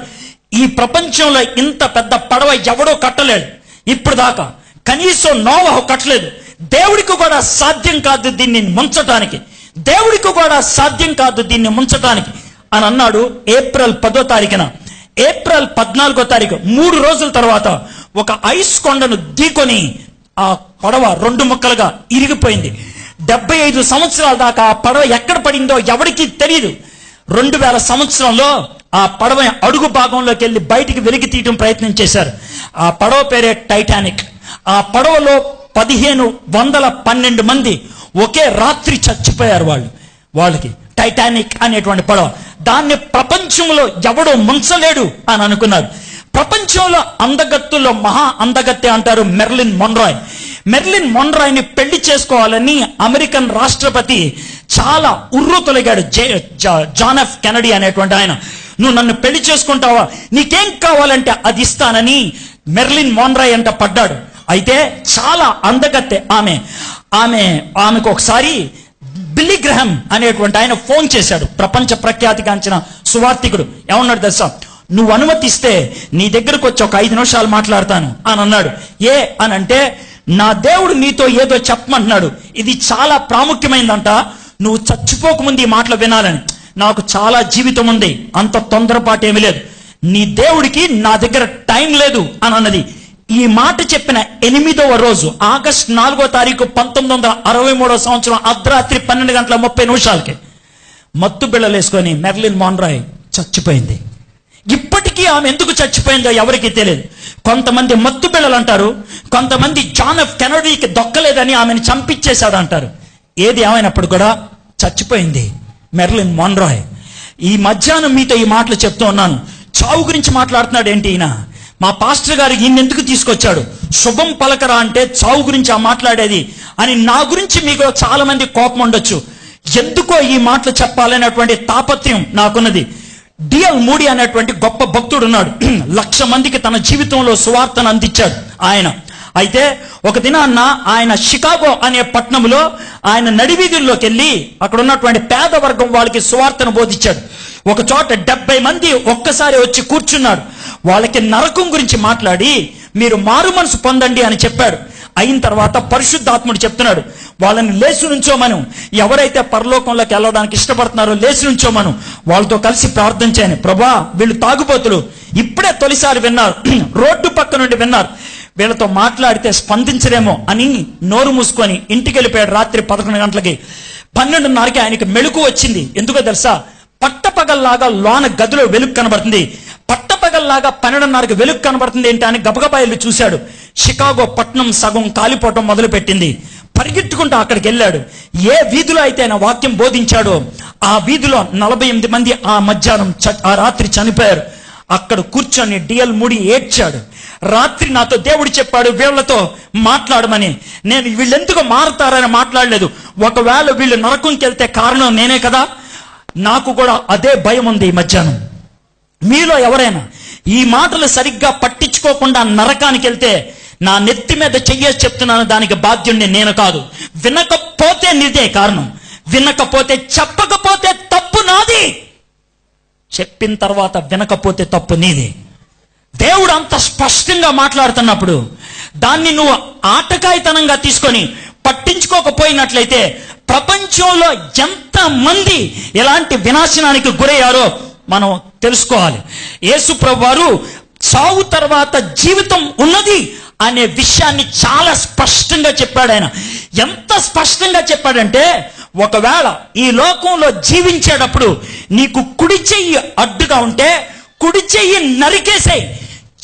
ఈ ప్రపంచంలో ఇంత పెద్ద పడవ ఎవడో కట్టలేడు ఇప్పుడు దాకా, కనీసం నోవహు కట్టలేదు. దేవుడికి కూడా సాధ్యం కాదు దీన్ని ముంచటానికి, దేవుడికి కూడా సాధ్యం కాదు దీన్ని ముంచటానికి అని అన్నాడు ఏప్రిల్ 10వ తారీఖున. ఏప్రిల్ 14వ తారీఖు 3 రోజుల తర్వాత ఒక ఐస్ కొండను ఢీకొని ఆ పడవ 2 ముక్కలుగా ఇరిగిపోయింది. 75 సంవత్సరాల దాకా ఆ పడవ ఎక్కడ పడిందో ఎవరికీ తెలియదు. 2000 సంవత్సరంలో ఆ పడవ అడుగు భాగంలోకి వెళ్ళి బయటికి వెలికి తీయటం ప్రయత్నం చేశారు. ఆ పడవ పేరే టైటానిక్. ఆ పడవలో 1512 మంది ఒకే రాత్రి చచ్చిపోయారు. వాళ్ళకి టైటానిక్ అనేటువంటి పడవ. దాన్ని ప్రపంచంలో ఎవడో ముంచలేడు అని అనుకున్నారు. ప్రపంచంలో అందగత్తుల్లో మహా అందగత్తె అంటారు మెర్లిన్ మొన్రాయ్. మెర్లిన్ మొన్రాయ్ని పెళ్లి చేసుకోవాలని అమెరికన్ రాష్ట్రపతి చాలా ఉర్రు తొలగాడు. జాన్ ఎఫ్ కెనడీ అనేటువంటి ఆయన, నువ్వు నన్ను పెళ్లి చేసుకుంటావా, నీకేం కావాలంటే అది ఇస్తానని మెర్లిన్ మొన్రాయ్ అంట పడ్డాడు. అయితే చాలా అందగత్తె ఆమెకు ఒకసారి బిల్లీ గ్రహం అనేటువంటి ఆయన ఫోన్ చేశాడు. ప్రపంచ ప్రఖ్యాతిగాంచిన సువార్థికుడు. ఏమన్నాడు తెలుసా, నువ్వు అనుమతిస్తే నీ దగ్గరకు వచ్చి ఒక 5 నిమిషాలు మాట్లాడతాను అని అన్నాడు. అని అంటే, నా దేవుడు నీతో ఏదో చెప్పమంటున్నాడు, ఇది చాలా ప్రాముఖ్యమైందంట, నువ్వు చచ్చిపోకముందు ఈ మాటలు వినాలని. నాకు చాలా జీవితం ఉంది, అంత తొందరపాటు ఏమీ లేదు, నీ దేవుడికి నా దగ్గర టైం లేదు అని అన్నది. ఈ మాట చెప్పిన 8వ రోజు ఆగస్టు 4వ తారీఖు 1963వ సంవత్సరం అర్ధరాత్రి 12:30 మత్తు బిళ్ళలేసుకొని మెర్లిన్ మొన్రాయ్ చచ్చిపోయింది. ఇప్పటికీ ఆమె ఎందుకు చచ్చిపోయిందో ఎవరికీ తెలియదు. కొంతమంది మత్తు బిళ్ళలు అంటారు, కొంతమంది జాన్ ఎఫ్ కెనడీకి దొక్కలేదని ఆమెను చంపించేశాడు అంటారు. ఏది ఏమైనప్పుడు కూడా చచ్చిపోయింది మెర్లిన్ మొన్రాయ్. ఈ మధ్యాహ్నం మీతో ఈ మాటలు చెప్తూ ఉన్నాను. చావు గురించి మాట్లాడుతున్నాడు ఏంటి ఈయన, మా పాస్టర్ గారు ఈయన ఎందుకు తీసుకొచ్చాడు, శుభం పలకరా అంటే చావు గురించి మాట్లాడేది అని నా గురించి మీకు చాలా మంది కోపం ఉండొచ్చు. ఎందుకో ఈ మాటలు చెప్పాలనేటువంటి తాపత్రయం నాకున్నది. డిఎల్ మూడీ అనేటువంటి గొప్ప భక్తుడు ఉన్నాడు. 1,00,000 మందికి తన జీవితంలో సువార్తను అందించాడు ఆయన. అయితే ఒక దినాన్న ఆయన షికాగో అనే పట్టణంలో ఆయన నడివీధుల్లోకి వెళ్ళి అక్కడ ఉన్నటువంటి పేద వర్గం వాళ్ళకి సువార్తను బోధించాడు. ఒక చోట 70 మంది ఒక్కసారి వచ్చి కూర్చున్నాడు. వాళ్ళకి నరకం గురించి మాట్లాడి మీరు మారు మనసు పొందండి అని చెప్పాడు. అయిన తర్వాత పరిశుద్ధాత్ముడు చెప్తున్నాడు, వాళ్ళని లేచి నుంచోమను, ఎవరైతే పరలోకంలోకి వెళ్ళడానికి ఇష్టపడుతున్నారో లేచి నుంచోమను, వాళ్ళతో కలిసి ప్రార్థన చేయను. ప్రభా, వీళ్ళు తాగుబోతులు, ఇప్పుడే తొలిసారి విన్నారు, రోడ్డు పక్క నుండి విన్నారు, వీళ్ళతో మాట్లాడితే స్పందించరేమో అని నోరు మూసుకొని ఇంటికి వెళ్ళిపోయాడు. రాత్రి 11 గంటలకి. 12:30కి ఆయనకి మెళుకు వచ్చింది. ఎందుకో తెలుసా, పట్టపగల్లాగా లోన గదిలో వెలుగు కనబడుతుంది. పట్టపగల్లాగా 12:30కి వెలుగు కనబడుతుంది ఏంటి అని గబగబా వెళ్ళి చూశాడు. షికాగో పట్టణం సగం కాలిపోవటం మొదలు పెట్టింది. పరిగెత్తుకుంటూ అక్కడికి వెళ్ళాడు. ఏ వీధిలో అయితే ఆయన వాక్యం బోధించాడో ఆ వీధిలో 48 మంది ఆ రాత్రి చనిపోయారు. అక్కడ కూర్చొని డిఎల్ మూడీ ఏడ్చాడు. రాత్రి నాతో దేవుడు చెప్పాడు వీళ్లతో మాట్లాడమని. నేను వీళ్ళెందుకు మారుతారని మాట్లాడలేదు. ఒకవేళ వీళ్ళు నరకంకి వెళ్తే కారణం నేనే కదా. నాకు కూడా అదే భయం ఉంది. ఈ మధ్యాహ్నం మీలో ఎవరైనా ఈ మాటలు సరిగ్గా పట్టించుకోకుండా నరకానికి వెళ్తే నా నెత్తి మీద చెయ్యేసి చెప్తున్నాను, దానికి బాధ్యుడిని నేను కాదు. వినకపోతే నీదే కారణం, వినకపోతే చెప్పకపోతే తప్పు నాది, చెప్పిన తర్వాత వినకపోతే తప్పు నీది. దేవుడు అంత స్పష్టంగా మాట్లాడుతున్నప్పుడు దాన్ని నువ్వు ఆటకాయితనంగా తీసుకొని పట్టించుకోకపోయినట్లయితే ప్రపంచంలో ఎంత మంది ఎలాంటి వినాశనానికి గురయ్యారో మనం తెలుసుకోవాలి. యేసు ప్రభువు వారు చావు తర్వాత జీవితం ఉన్నది అనే విషయాన్ని చాలా స్పష్టంగా చెప్పాడు. ఆయన ఎంత స్పష్టంగా చెప్పాడంటే, ఒకవేళ ఈ లోకంలో జీవించేటప్పుడు నీకు కుడి చెయ్యి అడ్డుగా ఉంటే కుడి చెయ్యి నరికేసేయి.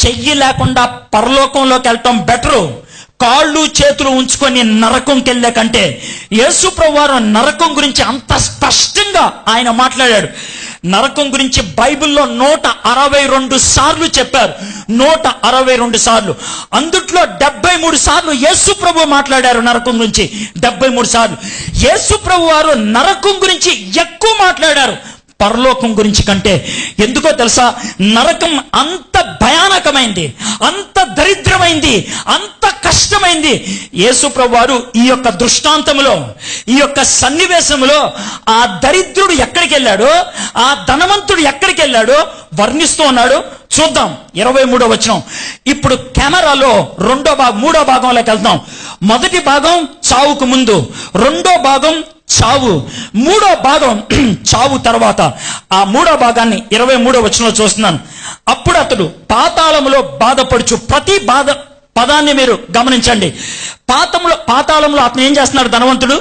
చెయ్యి లేకుండా పరలోకంలోకి వెళ్ళటం బెటరు, కాళ్ళు చేతులు ఉంచుకొని నరకంకి వెళ్ళే కంటే. యేసు ప్రభువారు నరకం గురించి అంత స్పష్టంగా ఆయన మాట్లాడాడు. నరకం గురించి బైబిల్లో 162 సార్లు చెప్పారు. 162 సార్లు. అందుట్లో 73 సార్లు యేసు ప్రభు మాట్లాడారు నరకం గురించి. 73 సార్లు యేసు ప్రభు వారు నరకం గురించి ఎక్కువ మాట్లాడారు పరలోకం గురించి కంటే. ఎందుకో తెలుసా, నరకం అంత భయానకమైంది, అంత దరిద్రమైంది, అంత కష్టమైంది. యేసు ప్రభు వారు ఈ యొక్క దృష్టాంతములో, ఈ యొక్క సన్నివేశంలో ఆ దరిద్రుడు ఎక్కడికి వెళ్ళాడో, ఆ ధనవంతుడు ఎక్కడికి వెళ్ళాడో వర్ణిస్తూ ఉన్నాడు. చూద్దాం 23వ వచనం. ఇప్పుడు కెమెరాలో మూడో భాగంలోకి వెళ్తాం. మొదటి భాగం చావుకు ముందు, రెండో భాగం చావు. మూడో భాగం చావు తర్వాత ఆ మూడో భాగాన్ని 23వ వచనంలో చూస్తున్నాను. అప్పుడు అతడు పాతాళములో బాధపడుచు, ప్రతి పదాన్ని మీరు గమనించండి. పాతాళంలో అతను ఏం చేస్తున్నాడు? ధనవంతుడు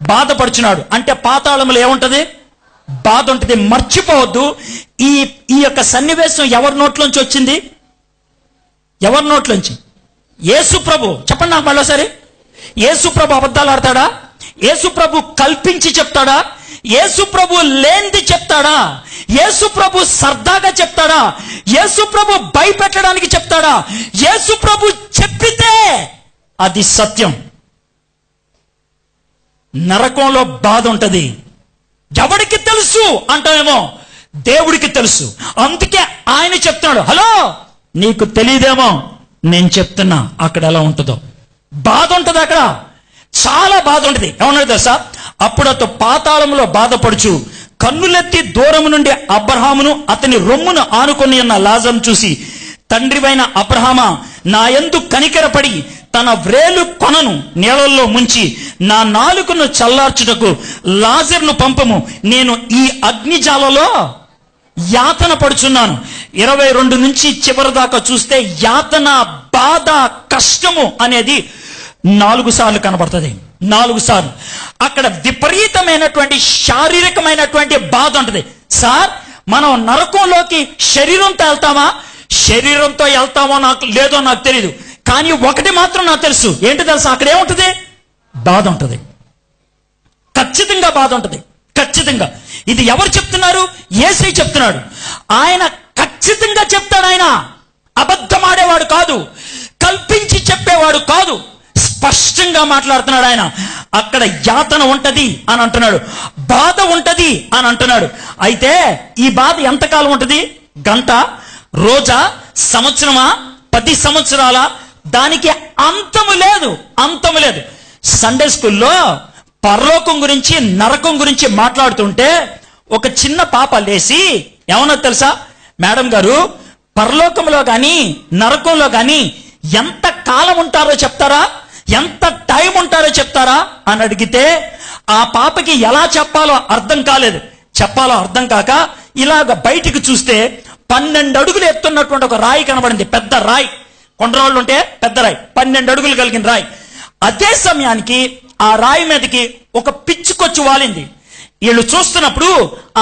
బాధపడుచున్నాడు. అంటే పాతాళంలో ఏముంటది? బాధ ఉంటుంది. మర్చిపోవద్దు, ఈ యొక్క సన్నివేశం ఎవరి నోట్లోంచి వచ్చింది? ఎవరి నోట్లోంచి? యేసు ప్రభు. చెప్పండి నాకు మళ్ళీసారి. యేసు ప్రభు అబద్ధాలు ఆడతాడా? యేసు ప్రభు కల్పించి చెప్తాడా? యేసు ప్రభు లేనిది చెప్తాడా? యేసు ప్రభు సరదాగా చెప్తాడా? యేసు ప్రభు భయపెట్టడానికి చెప్తాడా? యేసు ప్రభు చెప్పితే అది సత్యం. నరకంలో బాధ ఉంటది. ఎవడికి తెలుసు అంటామేమో, దేవుడికి తెలుసు. అందుకే ఆయన చెప్తున్నాడు, హలో నీకు తెలియదేమో, నేను చెప్తున్నా అక్కడ ఎలా ఉంటుందో. బాధ ఉంటుంది, అక్కడ చాలా బాధ ఉంటుంది. ఏమన్నాడు తెలుసా? అప్పుడు అతను పాతాళంలో బాధపడుచు కన్నులెత్తి దూరం నుండి అబ్రహామును అతని రొమ్మును ఆనుకొని ఉన్న లాజరును చూసి, తండ్రివైన అబ్రహామా, నా యందు కనికరపడి తన వ్రేలు కొనను నీళ్ళల్లో ముంచి నా నాలుకను చల్లార్చుటకు లాజరును పంపము, నేను ఈ అగ్నిజాలలో యాతన పడుచున్నాను. 22 నుంచి చివరి దాకా చూస్తే యాతన, బాధ, కష్టము అనేది 4 సార్లు కనబడుతుంది. 4 సార్లు అక్కడ విపరీతమైనటువంటి శారీరకమైనటువంటి బాధ ఉంటుంది. సార్, మనం నరకంలోకి శరీరంతో వెళ్తామా? శరీరంతో వెళ్తామో నాకు లేదో నాకు తెలియదు, కానీ ఒకటి మాత్రం నాకు తెలుసు. ఏంటి తెలుసా? అక్కడ ఏముంటుంది? బాధ ఉంటుంది. ఖచ్చితంగా బాధ ఉంటుంది. ఖచ్చితంగా. ఇది ఎవరు చెప్తున్నారు? యేసయ్య చెప్తున్నాడు. ఆయన ఖచ్చితంగా చెప్తాడు. ఆయన అబద్ధమాడేవాడు కాదు, కల్పించి చెప్పేవాడు కాదు, స్పష్టంగా మాట్లాడుతున్నాడు ఆయన. అక్కడ యాతన ఉంటది అని అంటున్నాడు, బాధ ఉంటది అని అంటున్నాడు. అయితే ఈ బాధ ఎంతకాలం ఉంటది? గంట, రోజా, సంవత్సరమా, 10 సంవత్సరాల? దానికి అంతము లేదు, అంతము లేదు. సండే స్కూల్లో పరలోకం గురించి, నరకం గురించి మాట్లాడుతుంటే ఒక చిన్న పాప లేచి ఏమన్నా తెలుసా? మేడం గారు, పరలోకంలో కానీ నరకంలో కానీ ఎంత కాలం ఉంటారో చెప్తారా? ఎంత టైం ఉంటారో చెప్తారా అని అడిగితే ఆ పాపకి ఎలా చెప్పాలో అర్థం కాలేదు. చెప్పాలో అర్థం కాక ఇలాగ బయటికి చూస్తే 12 అడుగులు ఎత్తున్నటువంటి ఒక రాయి కనబడింది. పెద్ద రాయి, కొండరాళ్ళు ఉంటే పెద్ద రాయి, 12 అడుగులు కలిగిన రాయి. అదే సమయానికి ఆ రాయి మీదకి ఒక పిచ్చుకొచ్చి వాలింది. వీళ్ళు చూస్తున్నప్పుడు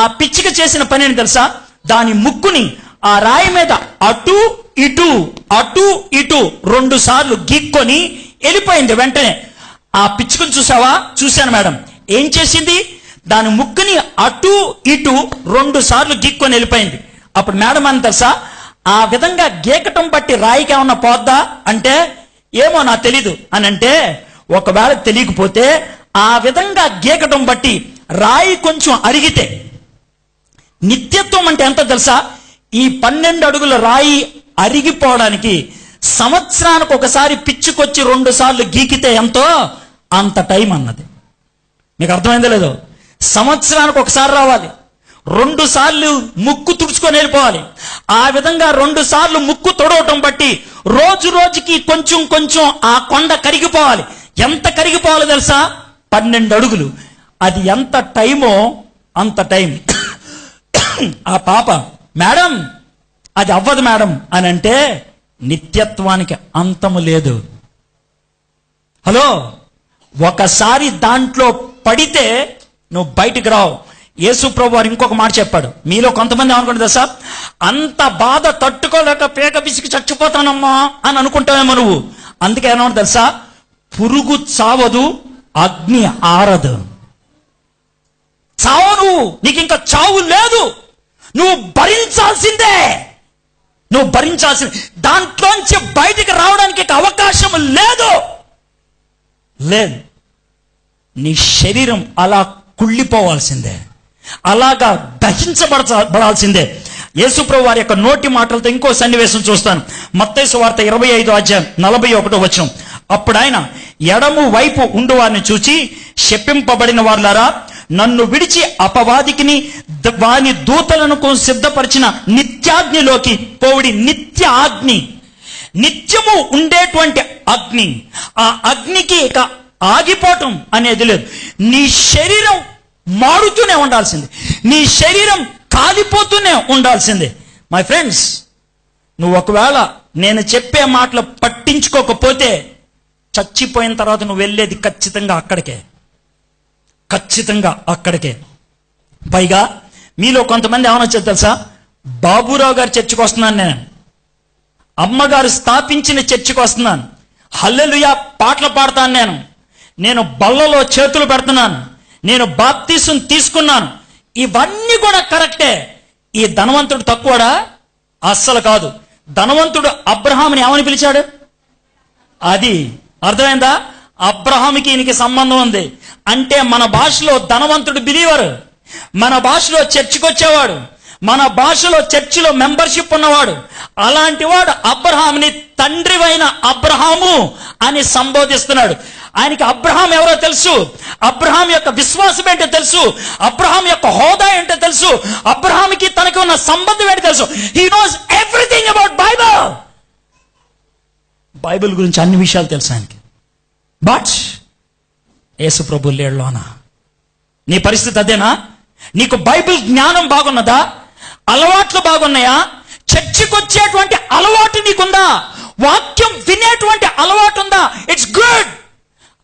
ఆ పిచ్చిక చేసిన పని ఏంటి తెలుసా? దాని ముక్కుని ఆ రాయి మీద అటు ఇటు అటు ఇటు 2 సార్లు గీక్కొని వెళ్ళిపోయింది. వెంటనే ఆ పిచ్చుకను చూసావా? చూశాను మేడం. ఏం చేసింది? దాని ముక్కుని అటు ఇటు 2 సార్లు గీక్కొని వెళ్ళిపోయింది. అప్పుడు మేడం అని తెలుసా, ఆ విధంగా గీకటం బట్టి రాయికి ఏమన్నా పోద్దా అంటే, ఏమో నాకు తెలీదు అని అంటే, ఒకవేళ తెలియకపోతే ఆ విధంగా గీకటం బట్టి రాయి కొంచెం అరిగితే, నిత్యత్వం అంటే ఎంత తెలుసా? ఈ 12 అడుగుల రాయి అరిగిపోవడానికి సంవత్సరానికి ఒకసారి పిచ్చుకొచ్చి 2 సార్లు గీకితే ఎంతో అంత టైం అన్నది. మీకు అర్థమైందో లేదో? సంవత్సరానికి ఒకసారి రావాలి, 2 సార్లు ముక్కు తుడుచుకొని వెళ్ళిపోవాలి. ఆ విధంగా 2 సార్లు ముక్కు తొడవటం బట్టి రోజు రోజుకి కొంచెం కొంచెం ఆ కొండ కరిగిపోవాలి. ఎంత కరిగిపోవాలి తెలుసా? 12 అడుగులు. అది ఎంత టైమో అంత టైం. ఆ పాప, మేడం అది అవ్వదు మేడం అని అంటే, నిత్యత్వానికి అంతము లేదు. హలో, ఒకసారి దాంట్లో పడితే నువ్వు బయటికి రావు. యేసు ప్రభు వారు ఇంకొక మాట చెప్పాడు. మీలో కొంతమంది ఏమనుకుంటారు తెలుసా? అంత బాధ తట్టుకోలేక పేక పిసికి చచ్చిపోతానమ్మా అని అనుకుంటావేమో నువ్వు. అందుకే ఏమన్నా తెలుసా? పురుగు చావదు, అగ్ని ఆరదు. చావు నువ్వు, నీకు ఇంకా చావు లేదు. నువ్వు భరించాల్సిందే, నువ్వు భరించాల్సిందే. దాంట్లోంచి బయటికి రావడానికి అవకాశం లేదు. లేదు. నీ శరీరం అలా కుళ్ళిపోవాల్సిందే, అలాగా దహించబడాల్సిందే. యేసుప్రభు వారి యొక్క నోటి మాటలతో ఇంకో సన్నివేశం చూస్తాను. మత్తయి సువార్త 25వ అధ్యాయం 41వ వచనం. అప్పుడు ఆయన ఎడము వైపు ఉండు వారిని చూచి, శపింపబడిన వారులారా, నన్ను విడిచి అపవాదికిని వాని దూతలను సిద్ధపరిచిన నిత్యాగ్నిలోకి పోవుడి. నిత్య అగ్ని, నిత్యము ఉండేటువంటి అగ్ని. ఆ అగ్నికి ఇక ఆగిపోవటం అనేది లేదు. నీ శరీరం మారుతూనే ఉండాల్సింది, నీ శరీరం కాలిపోతూనే ఉండాల్సిందే. మై ఫ్రెండ్స్, నువ్వు ఒకవేళ నేను చెప్పే మాటలు పట్టించుకోకపోతే చచ్చిపోయిన తర్వాత నువ్వు వెళ్ళేది ఖచ్చితంగా అక్కడికే. పైగా మీలో కొంతమంది ఏమనొచ్చారు తెలుసా? బాబురావు గారి చర్చికి వస్తున్నాను, అమ్మగారు స్థాపించిన చర్చికి వస్తున్నాను, హల్లెలూయా పాటలు పాడతాను, నేను బల్లలో చేతులు పెడుతున్నాను, నేను బాప్తీసం తీసుకున్నాను. ఇవన్నీ కూడా కరెక్టే. ఈ ధనవంతుడు తక్కువడా? అస్సలు కాదు. ధనవంతుడు అబ్రహాముని ఏమని పిలిచాడు? అది అర్థమైందా? అబ్రహాముకి ఈయనకి సంబంధం ఉంది. అంటే మన భాషలో ధనవంతుడు బిలీవర్, మన భాషలో చర్చికి వచ్చేవాడు, మన భాషలో చర్చిలో మెంబర్షిప్ ఉన్నవాడు. అలాంటి వాడు అబ్రహాముని తండ్రివైన అబ్రహాము అని సంబోధిస్తున్నాడు. ఆయనకి అబ్రహాం ఎవరో తెలుసు, అబ్రహాం యొక్క విశ్వాసం ఏంటో తెలుసు, అబ్రహాం యొక్క హోదా ఏంటో తెలుసు, అబ్రహాంకి తనకి ఉన్న సంబంధం ఏంటో తెలుసు. He knows everything about Bible గురించి అన్ని విషయాలు తెలుసు ఆయనకి. బట్ యేసు ప్రభు లేడులోనా? నీ పరిస్థితి అదేనా? నీకు బైబిల్ జ్ఞానం బాగున్నదా? అలవాట్లు బాగున్నాయా? చర్చికి వచ్చేటువంటి అలవాటు నీకుందా? వాక్యం వినేటువంటి అలవాటు ఉందా? It's good.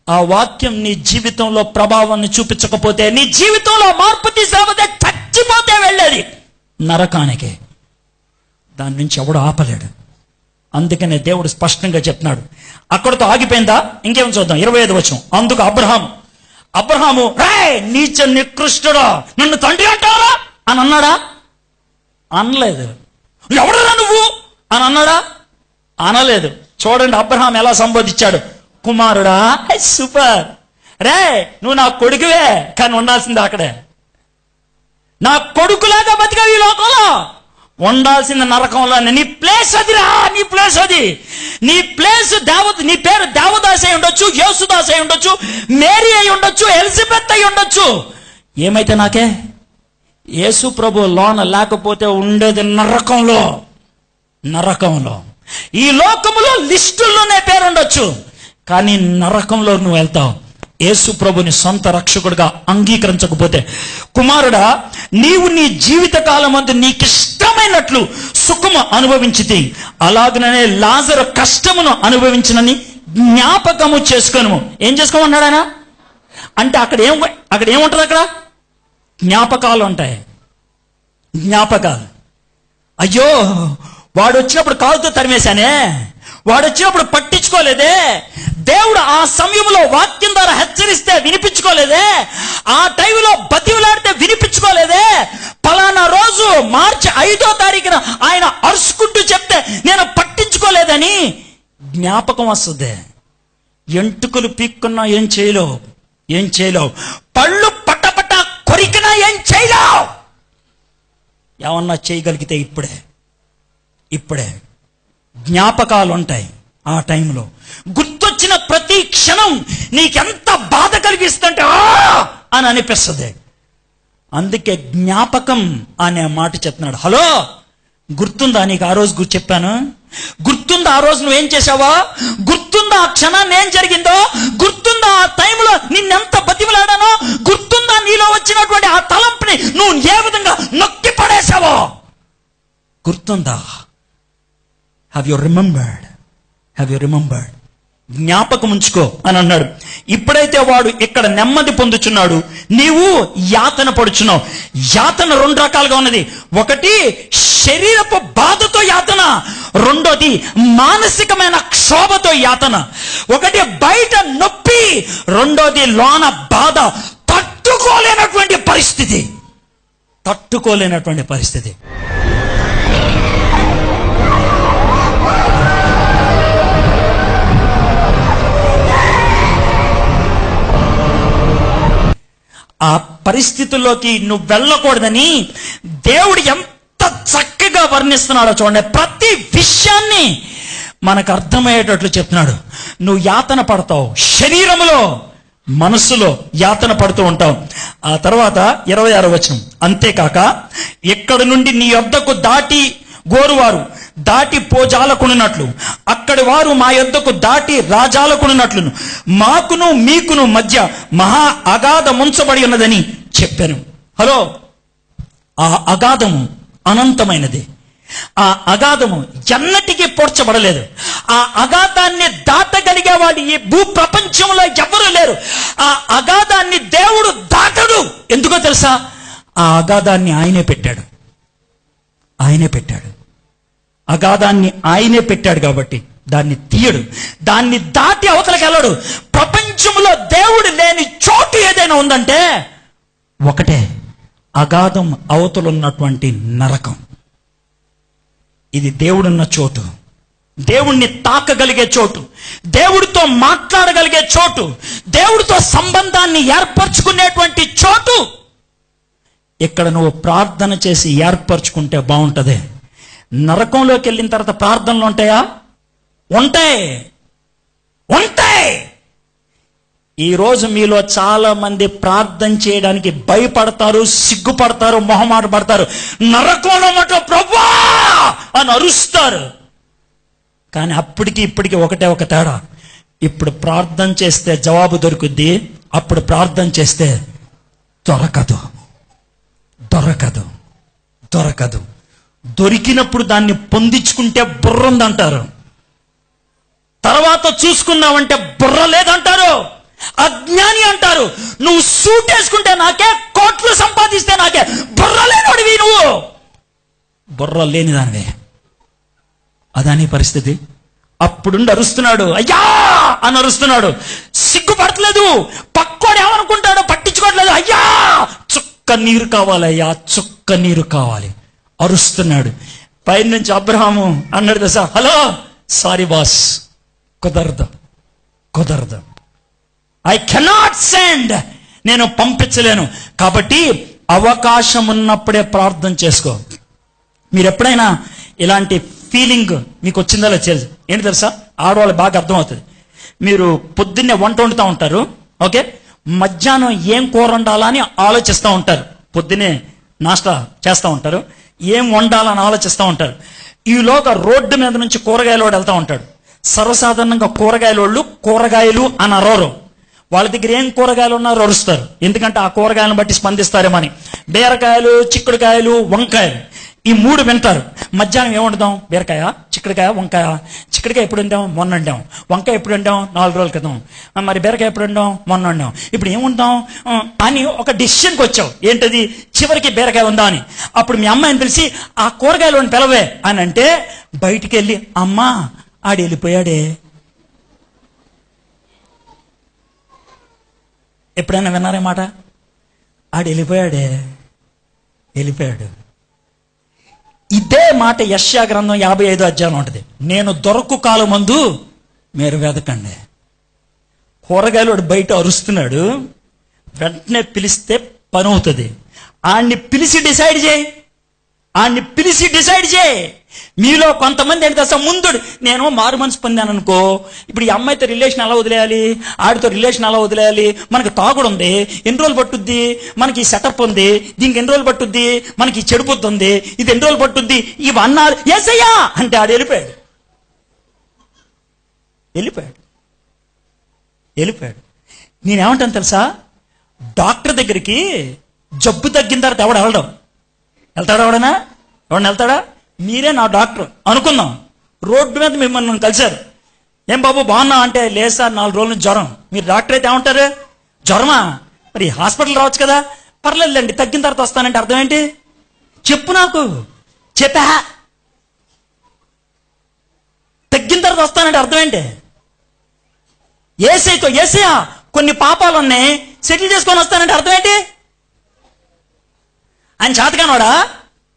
ఆ వాక్యం నీ జీవితంలో ప్రభావాన్ని చూపించకపోతే, నీ జీవితంలో మార్పు తీసుకపోతే, చచ్చిపోతే వెళ్ళేది నరకానికే. దాని నుంచి ఎవడు ఆపలేడు. అందుకనే దేవుడు స్పష్టంగా చెప్తున్నాడు. అక్కడితో ఆగిపోయిందా? ఇంకేం చూద్దాం. 25వ వచనం. అందుకు అబ్రహాము నీచ నికృష్టుడా, నన్ను తండ్రి అంటారా అని అన్నాడా? అనలేదు. ఎవడరా నువ్వు అని అన్నాడా? అనలేదు. చూడండి అబ్రహాం ఎలా సంబోధించాడు. కుమారుడా, సూపర్, నువ్వు నా కొడుకువే, కానీ ఉండాల్సింది అక్కడే. నా కొడుకులాగా బతికావు ఈ లోకంలో, ఉండాల్సిన నరకంలో. నీ ప్లేస్ అదిరా, నీ ప్లేస్ అది. నీ ప్లేస్ నీ పేరు దేవదాస్ అయి ఉండొచ్చు, యేసుదాస్ అయి ఉండొచ్చు, మేరీ అయి ఉండొచ్చు, ఎలిజబెత్ అయి ఉండొచ్చు. ఏమైతే నాకే? యేసు ప్రభు లోన లేకపోతే ఉండేది నరకంలో. ఈ లోకములో లిస్టుల్లోనే పేరు ఉండొచ్చు, కానీ నరకంలో నువ్వు వెళ్తావు యేసు ప్రభుని సొంత రక్షకుడిగా అంగీకరించకపోతే. కుమారుడా, నీవు నీ జీవిత కాలమందు నీకిష్టమైనట్లు సుఖము అనుభవించితి, అలాగనే లాజరు కష్టమును అనుభవించినని జ్ఞాపకము చేసుకోను. ఏం చేసుకోమన్నాడు ఆయన? అంటే అక్కడ ఏముంటుంది? అక్కడ జ్ఞాపకాలు ఉంటాయి. జ్ఞాపకాలు. అయ్యో, వాడు వచ్చినప్పుడు కాలుతో తరిమేశానే, వాడు వచ్చినప్పుడు పట్టించుకోలేదే, దేవుడు ఆ సమయంలో వాక్యం ద్వారా హెచ్చరిస్తే వినిపించుకోలేదే, ఆ టైంలో బతివులాడితే వినిపించుకోలేదే, పలానా రోజు మార్చి 5వ తారీఖున ఆయన అరుచుకుంటూ చెప్తే నేను పట్టించుకోలేదని జ్ఞాపకం వస్తుంది. ఎంటుకలు పీక్కున్నా ఏం చేయలేవు, పళ్ళు పట్టపట్ట కొరికినా ఏం చేయలేవు. ఏమన్నా చేయగలిగితే ఇప్పుడే జ్ఞాపకాలు ఉంటాయి. ఆ టైంలో గుర్తొచ్చిన ప్రతి క్షణం నీకెంత బాధ కలిగిస్తుంటే అని అనిపిస్తుంది. అందుకే జ్ఞాపకం అనే మాట చెప్తున్నాడు. హలో, గుర్తుందా నీకు? ఆ రోజు చెప్పాను. గుర్తుందా ఆ రోజు నువ్వేం చేసావా? గుర్తుందా ఆ క్షణాన్ని ఏం జరిగిందో? గుర్తుందా ఆ టైంలో నిన్నెంత బతిమలాడానో? గుర్తుందా నీలో వచ్చినటువంటి ఆ తలంపుని నువ్వు ఏ విధంగా నొక్కి పడేసావో? గుర్తుందా? Have you remembered? జ్ఞాపకం ఉంచుకో అని అన్నాడు. ఇప్పుడైతే వాడు ఇక్కడ నెమ్మది పొందుచున్నాడు, నీవు యాతన పడుచున్నావు. యాతన 2 రకాలుగా ఉన్నది. ఒకటి శరీరపు బాధతో యాతన, రెండోది మానసికమైన క్షోభతో యాతన. ఒకటి బయట నొప్పి, రెండోది లోన బాధ. తట్టుకోలేనటువంటి పరిస్థితి. ఆ పరిస్థితుల్లోకి నువ్వు వెళ్ళకూడదని దేవుడు ఎంత చక్కగా వర్ణిస్తున్నాడో చూడండి. ప్రతి విషయాన్ని మనకు అర్థమయ్యేటట్లు చెప్తున్నాడు. నువ్వు యాతన పడతావు, శరీరములో మనస్సులో యాతన పడుతూ ఉంటావు. ఆ తర్వాత 26వ వచనం. అంతేకాక ఇక్కడ నుండి నీ యొద్దకు దాటి గోరువారు దాటి పోజాలకున్నట్లు అక్కడి వారు మా యొద్దకు దాటి రాజాలకున్నట్లును మాకును మీకును మధ్య మహా అగాధం ఉంచబడి ఉన్నదని చెప్పాను. హలో, ఆ అగాధము అనంతమైనది. ఆ అగాధము ఎన్నటికీ పోడ్చబడలేదు. ఆ అగాధాన్ని దాటగలిగే వాడు ఈ భూ ప్రపంచంలో ఎవరూ లేరు. ఆ అగాధాన్ని దేవుడు దాటడు. ఎందుకో తెలుసా? ఆ అగాధాన్ని ఆయనే పెట్టాడు. ఆయనే పెట్టాడు. అగాధాన్ని ఆయనే పెట్టాడు కాబట్టి దాన్ని తీయడు. దాన్ని దాటి అవతలకి వెళ్ళడు. ప్రపంచంలో దేవుడు లేని చోటు ఏదైనా ఉందంటే ఒకటే, అగాధం అవతలున్నటువంటి నరకం. ఇది దేవుడున్న చోటు, దేవుణ్ణి తాకగలిగే చోటు, దేవుడితో మాట్లాడగలిగే చోటు, దేవుడితో సంబంధాన్ని ఏర్పరచుకునేటువంటి చోటు. ఇక్కడ నువ్వు ప్రార్థన చేసి ఏర్పరచుకుంటే బాగుంటుంది. నరకంలోకి వెళ్ళిన తర్వాత ప్రార్థనలు ఉంటాయా? ఉంటాయి. ఈరోజు మీలో చాలా మంది ప్రార్థన చేయడానికి భయపడతారు, సిగ్గుపడతారు, మొహమాట పడతారు. నరకంలో మాట ప్రభువా అని అరుస్తారు. కానీ అప్పటికి ఇప్పటికి ఒకటే ఒక తేడా. ఇప్పుడు ప్రార్థన చేస్తే జవాబు దొరుకుద్ది, అప్పుడు ప్రార్థన చేస్తే దొరకదు. దొరికినప్పుడు దాన్ని పొందించుకుంటే బుర్ర ఉందంటారు, తర్వాత చూసుకున్నావంటే బుర్ర లేదంటారు, అజ్ఞాని అంటారు. నువ్వు సూట్ వేసుకుంటే నాకే, కోట్లు సంపాదిస్తే నాకే, బుర్ర లేనివాడివి నువ్వు. బుర్ర లేని దానివే. అదాని పరిస్థితి. అప్పుడుండి అరుస్తున్నాడు, అయ్యా అని అరుస్తున్నాడు. సిగ్గుపడట్లేదు. పక్కోడు ఏమనుకుంటాడో పట్టించుకోవట్లేదు. అయ్యా చుక్క నీరు కావాలి, అయ్యా చుక్క నీరు కావాలి. అరుస్తున్నాడు. పైన నుంచి అబ్రహాము అన్నాడు తెలుసా, హలో సారీ బాస్, కుదరదు. ఐ కెనాట్ సెండ్, నేను పంపించలేను. కాబట్టి అవకాశం ఉన్నప్పుడే ప్రార్థన చేసుకో. మీరు ఎప్పుడైనా ఇలాంటి ఫీలింగ్ మీకు వచ్చిందో తెలుసు. ఏంటి తెలుసా, ఆడవాళ్ళు బాగా అర్థమవుతుంది. మీరు పొద్దున్నే వంట వండుతూ ఉంటారు, ఓకే, మధ్యాహ్నం ఏం కూర వండాలా అని ఆలోచిస్తూ ఉంటారు. పొద్దున్నే నాష్టా చేస్తూ ఉంటారు, ఏం వండాలని ఆలోచిస్తూ ఉంటారు. ఈలోగా రోడ్డు మీద నుంచి కూరగాయల వాడు వెళ్తూ ఉంటాడు. సర్వసాధారణంగా కూరగాయలు అని అరవరు. వాళ్ళ దగ్గర ఏం కూరగాయలు ఉన్నారో అరుస్తారు. ఎందుకంటే ఆ కూరగాయలను బట్టి స్పందిస్తారేమని. బీరకాయలు, చిక్కుడుకాయలు, వంకాయలు, ఈ మూడు వింటారు. మధ్యాహ్నం ఏం వండుదాం? బీరకాయ, చిక్కుడుకాయ, వంకాయ. చిక్కుడుకాయ ఎప్పుడు వండాం? మొన్న వండాం. వంకాయ ఎప్పుడు వండాం? 4 రోజుల క్రితం. మరి బీరకాయ ఎప్పుడు వండాం? మొన్న వండాం. ఇప్పుడు ఏం వండుదాం అని ఒక డెసిషన్కి వచ్చావు. ఏంటది? చివరికి బీరకాయ ఉందా అని. అప్పుడు మీ అమ్మాయిని పిలిచి ఆ కూరగాయలు పిలవే అని అంటే బయటికి వెళ్ళి, అమ్మా ఆడు వెళ్ళిపోయాడే. ఎప్పుడైనా విన్నారే మాట? ఆడు వెళ్ళిపోయాడు. ఇదే మాట యెషయా గ్రంథం 55వ అధ్యాయం ఉంటుంది. నేను దొరకు కాలమందు మీరు వెదకండి. కూరగాయలు వాడు బయట అరుస్తున్నాడు, వెంటనే పిలిస్తే పని అవుతుంది. ఆడిని పిలిచి డిసైడ్ చేయి. మీలో కొంతమంది ఏంటి తెలుసా, ముందు నేను మారు మనసు పొందాను అనుకో, ఇప్పుడు ఈ అమ్మాయితో రిలేషన్ ఎలా వదిలేయాలి, ఆడితో రిలేషన్ ఎలా వదిలేయాలి, మనకి తాగుడు ఉంది, ఎన్ని రోజులు పట్టుద్ది, మనకి ఈ సెటప్ ఉంది, దీనికి ఎన్ని రోజులు పట్టుద్ది, మనకి ఈ చెడుపుద్ది ఉంది, ఇది ఎన్ని రోజులు పట్టుద్ది, ఇవి అన్నారు. ఏసయ్యా అంటే ఆడు వెళ్ళిపోయాడు. నేనేమంటాను తెలుసా, డాక్టర్ దగ్గరికి జబ్బు తగ్గిన తర్వాత వెళ్తాడా? ఎవడన్నా వెళ్తాడా? మీరే నా డాక్టర్ అనుకుందాం. రోడ్డు మీద మిమ్మల్ని కలిశారు. ఏం బాబు బాగున్నా అంటే, లేదు సార్ 4 రోజుల నుంచి జ్వరం. మీరు డాక్టర్ అయితే ఏమంటారు? జ్వరమా? మరి హాస్పిటల్ రావచ్చు కదా. పర్లేదులేండి, తగ్గిన తర్వాత వస్తానంటే అర్థం ఏంటి? చెప్పు నాకు. తగ్గిన తర్వాత వస్తానంటే అర్థం ఏంటి? ఏసయ్యా కొన్ని పాపాలు ఉన్నాయి, సెటిల్ చేసుకొని వస్తానంటే అర్థం ఏంటి? ఆయన చేతగానోడా?